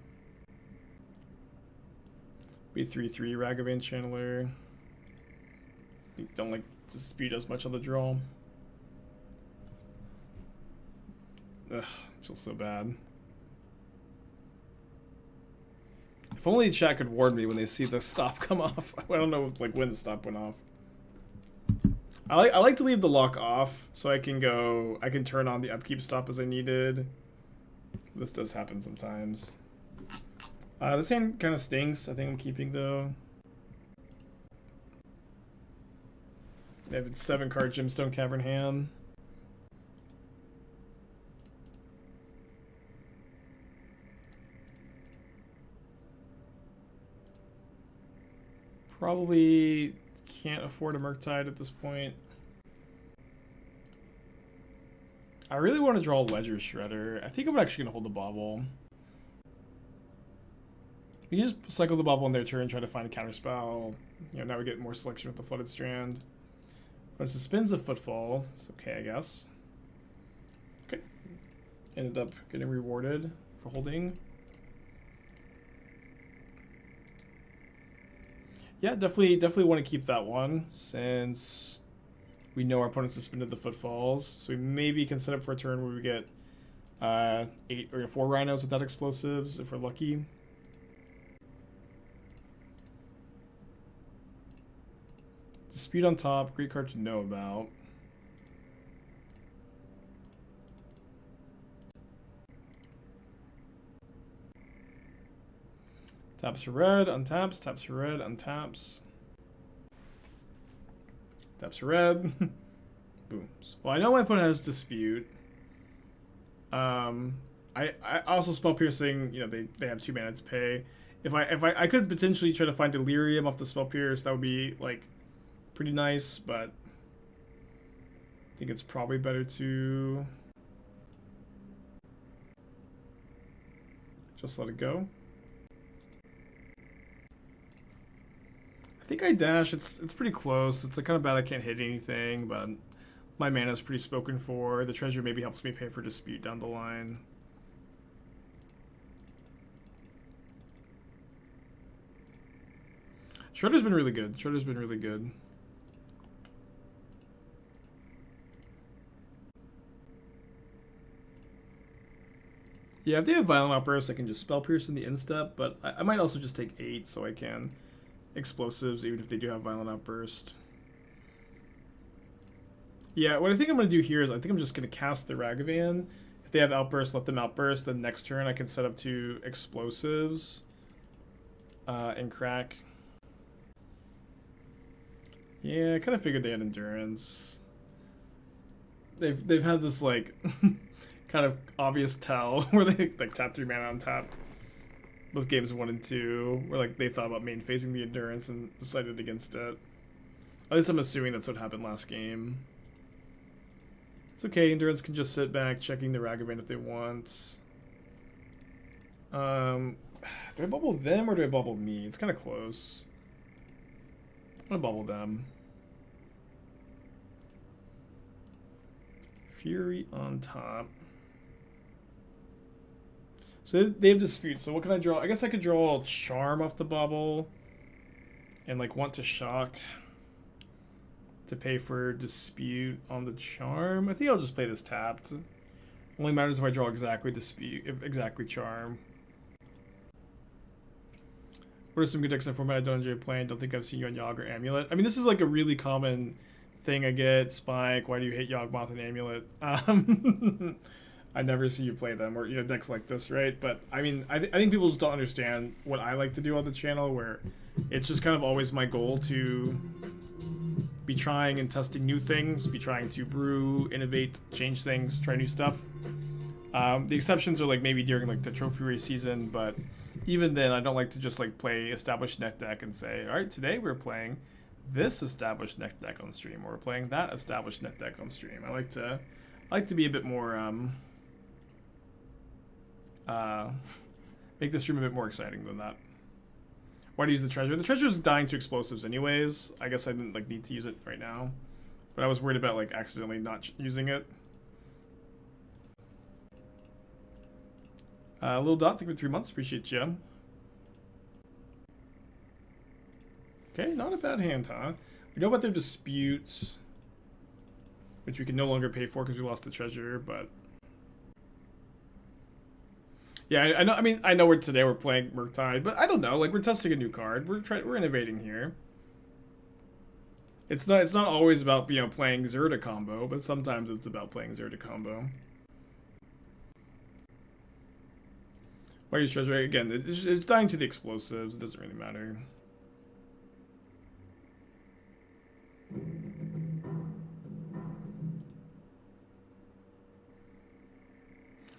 Be 3/3 Ragavan Channeler. Don't like dispute as much on the draw. Ugh, feels so bad. If only chat could warn me when they see the stop come off. I don't know like when the stop went off. I like to leave the lock off so I can turn on the upkeep stop as I needed. This does happen sometimes. This hand kind of stinks. I think I'm keeping though. They have a 7-card Gemstone Cavern hand. Probably can't afford a Murktide at this point. I really want to draw a Ledger Shredder. I think I'm actually going to hold the Bauble. We can just cycle the Bauble on their turn, try to find a Counterspell. You know, now we get more selection with the Flooded Strand. But it suspends the Footfall. It's okay, I guess. Okay. Ended up getting rewarded for holding. Yeah, definitely want to keep that one since we know our opponent suspended the Footfalls. So we maybe can set up for a turn where we get 8 or 4 Rhinos without explosives if we're lucky. Dispute on top, great card to know about. Taps for red, untaps, taps for red, untaps. Taps for red. Booms. Well, I know my opponent has dispute. I also spell piercing, you know, they have 2 mana to pay. If I could potentially try to find Delirium off the spell pierce, that would be like pretty nice, but I think it's probably better to Just let it go. I think I dash. It's pretty close. It's like kind of bad I can't hit anything, but my mana is pretty spoken for. The treasure maybe helps me pay for dispute down the line. Shredder's been really good. Shredder's been really good. Yeah, if they have Violent Outburst, I can just Spell Pierce in the instep, but I might also just take 8 so I can Explosives, even if they do have Violent Outburst. Yeah, what I think I'm going to do here is I think I'm just going to cast the Ragavan. If they have Outburst, let them Outburst. Then next turn I can set up 2 Explosives and crack. Yeah, I kind of figured they had Endurance. They've had this like kind of obvious tell where they like tap 3 mana on tap. Both games 1 and 2, where like they thought about main phasing the Endurance and decided against it. At least I'm assuming that's what happened last game. It's okay, Endurance can just sit back, checking the Ragavan if they want. Do I bubble them or do I bubble me? It's kind of close. I'm gonna bubble them. Fury on top. So they have Dispute, so what can I draw? I guess I could draw a Charm off the bubble and like want to shock to pay for Dispute on the Charm. I think I'll just play this tapped. Only matters if I draw exactly Dispute, exactly Charm. What are some good decks in format I don't enjoy playing? Don't think I've seen you on Yogg or Amulet. I mean, this is like a really common thing I get. Spike, why do you hate Yawgmoth and Amulet? I never see you play them, or decks like this, right? But I mean, I think people just don't understand what I like to do on the channel, where it's just kind of always my goal to be trying and testing new things, be trying to brew, innovate, change things, try new stuff. The exceptions are like maybe during like the trophy race season, but even then, I don't like to just like play established net deck and say, all right, today we're playing this established net deck on stream, or we're playing that established net deck on stream. I like to be a bit more make the stream a bit more exciting than that. Why do you use the treasure? The treasure is dying to Explosives anyways. I guess I didn't like need to use it right now, but I was worried about like accidentally not using it. Little Dot, thank you for 3 months. Appreciate you. Okay, not a bad hand, huh? We know about their disputes, which we can no longer pay for because we lost the treasure, but yeah, I know. I mean, I know today we're playing Murktide, but I don't know. Like, we're testing a new card. We're innovating here. It's not always about playing Zerta combo, but sometimes it's about playing Zerta combo. Why use treasure? Again, it's dying to the Explosives. It doesn't really matter.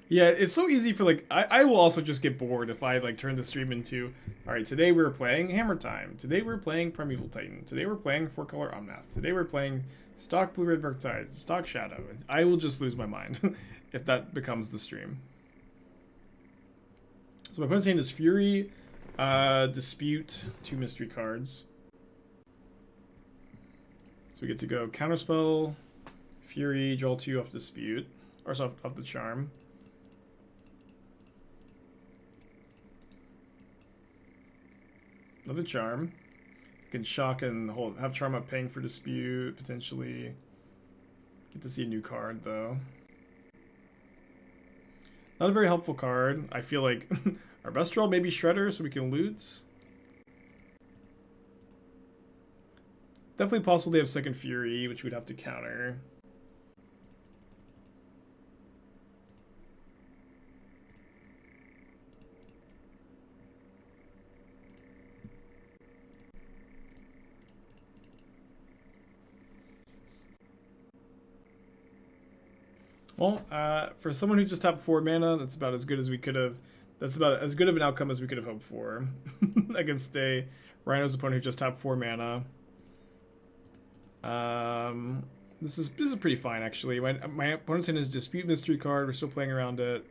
Yeah, it's so easy for like I will also just get bored if I like turn the stream into, all right, today we're playing Hammer Time. Today we're playing Primeval Titan. Today we're playing 4-color Omnath. Today we're playing stock Blue-Red Murktide, stock Shadow. I will just lose my mind if that becomes the stream. So my opponent's hand is Fury, Dispute, 2 mystery cards. So we get to go Counterspell, Fury, draw 2 off Dispute, or so off the Charm. Another Charm. You can shock and have Charm up paying for Dispute, potentially. Get to see a new card, though. Not a very helpful card. I feel like our best draw may be Shredder, so we can loot. Definitely possible they have second Fury, which we'd have to counter. Well, for someone who just tapped 4 mana, that's about as good as we could have. That's about as good of an outcome as we could have hoped for against a Rhino's opponent who just tapped 4 mana. This is pretty fine actually. My opponent's in his Dispute mystery card. We're still playing around it.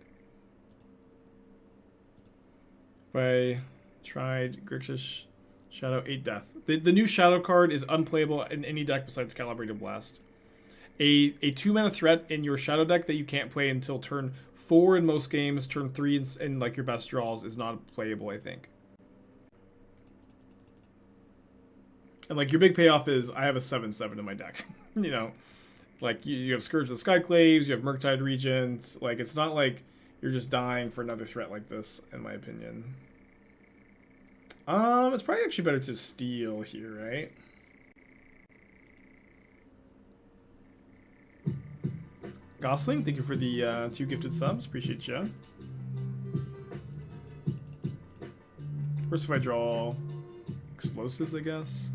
If I tried Grixis Shadow 8 Death. The new Shadow card is unplayable in any deck besides Calibrated Blast. A 2-mana threat in your Shadow deck that you can't play until turn 4 in most games, turn 3 in like your best draws is not playable, I think. And like your big payoff is I have a 7/7 in my deck. You know, like you have Scourge of the Skyclaves, you have Murktide Regent. Like it's not like you're just dying for another threat like this, in my opinion. It's probably actually better to steal here, right? Gosling, thank you for the 2 gifted subs. Appreciate you. First, if I draw explosives, I guess.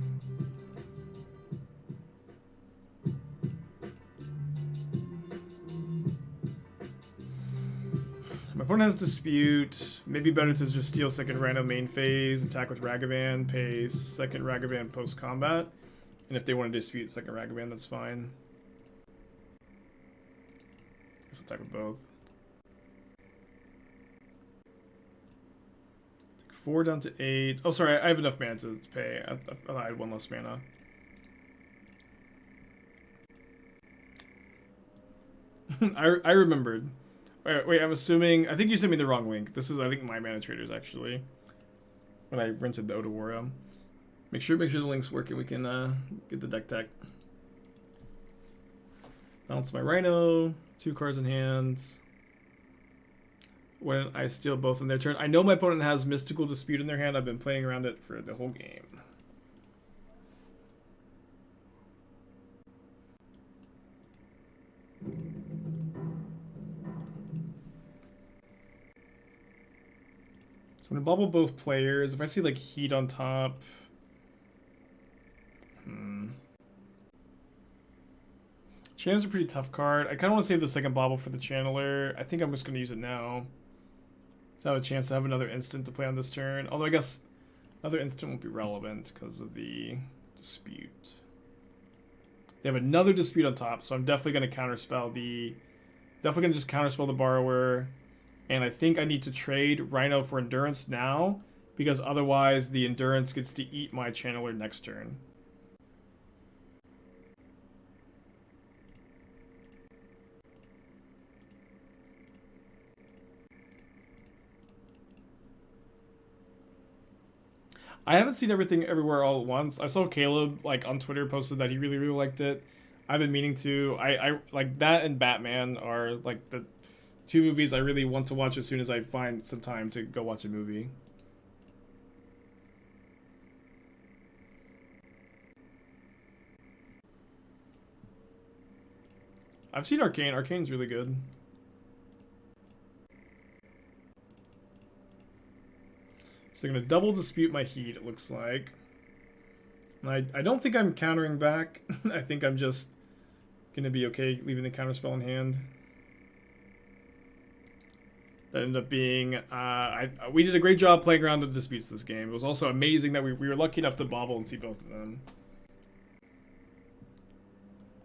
My opponent has Dispute. Maybe better to just steal second random main phase, attack with Ragavan, pay second Ragavan post combat. And if they want to dispute second Ragavan, that's fine. Let's attack with both. Take 4 down to 8. Oh, sorry, I have enough mana to pay. I had 1 less mana. I remembered. Wait, I'm assuming... I think you sent me the wrong link. This is, I think, my mana traders, actually. When I rented the Otawara. Make sure the link's working. We can get the deck tech. Balance my Rhino. 2 cards in hand. When I steal both in their turn. I know my opponent has Mystical Dispute in their hand. I've been playing around it for the whole game. So I'm gonna bubble both players. If I see like Heat on top, Channel's a pretty tough card. I kind of want to save the second bauble for the Channeler. I think I'm just gonna use it now to have a chance to have another instant to play on this turn. Although I guess another instant won't be relevant because of the dispute. They have another dispute on top, so I'm definitely gonna counterspell the. Definitely gonna just counterspell the borrower. And I think I need to trade Rhino for Endurance now, because otherwise the Endurance gets to eat my Channeler next turn. I haven't seen Everything Everywhere All at Once. I saw Caleb like on Twitter posted that he really liked it. I've been meaning to. I like that and Batman are like the 2 movies I really want to watch as soon as I find some time to go watch a movie. I've seen Arcane. Arcane's really good. So I'm going to double dispute my Heat, it looks like. And I don't think I'm countering back. I think I'm just going to be okay leaving the counterspell in hand. That ended up being... we did a great job playing around the disputes this game. It was also amazing that we were lucky enough to bobble and see both of them.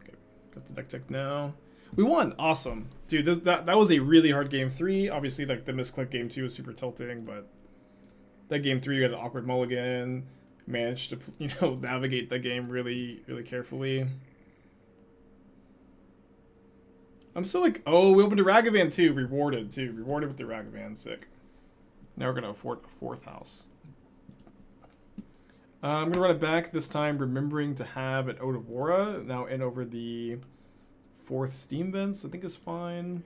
Okay, got the deck tech now. We won! Awesome. Dude, that was a really hard game 3. Obviously, like the misclick game 2 was super tilting, but... That game 3, you had an awkward mulligan. Managed to, you know, navigate the game really, really carefully. I'm still like, oh, we opened a Ragavan too. Rewarded too. Rewarded with the Ragavan. Sick. Now we're going to afford a 4th house. I'm going to run it back this time, remembering to have an Otawara now in over the 4th Steam Vents. I think is fine.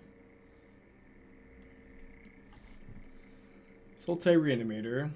Sultai Reanimator.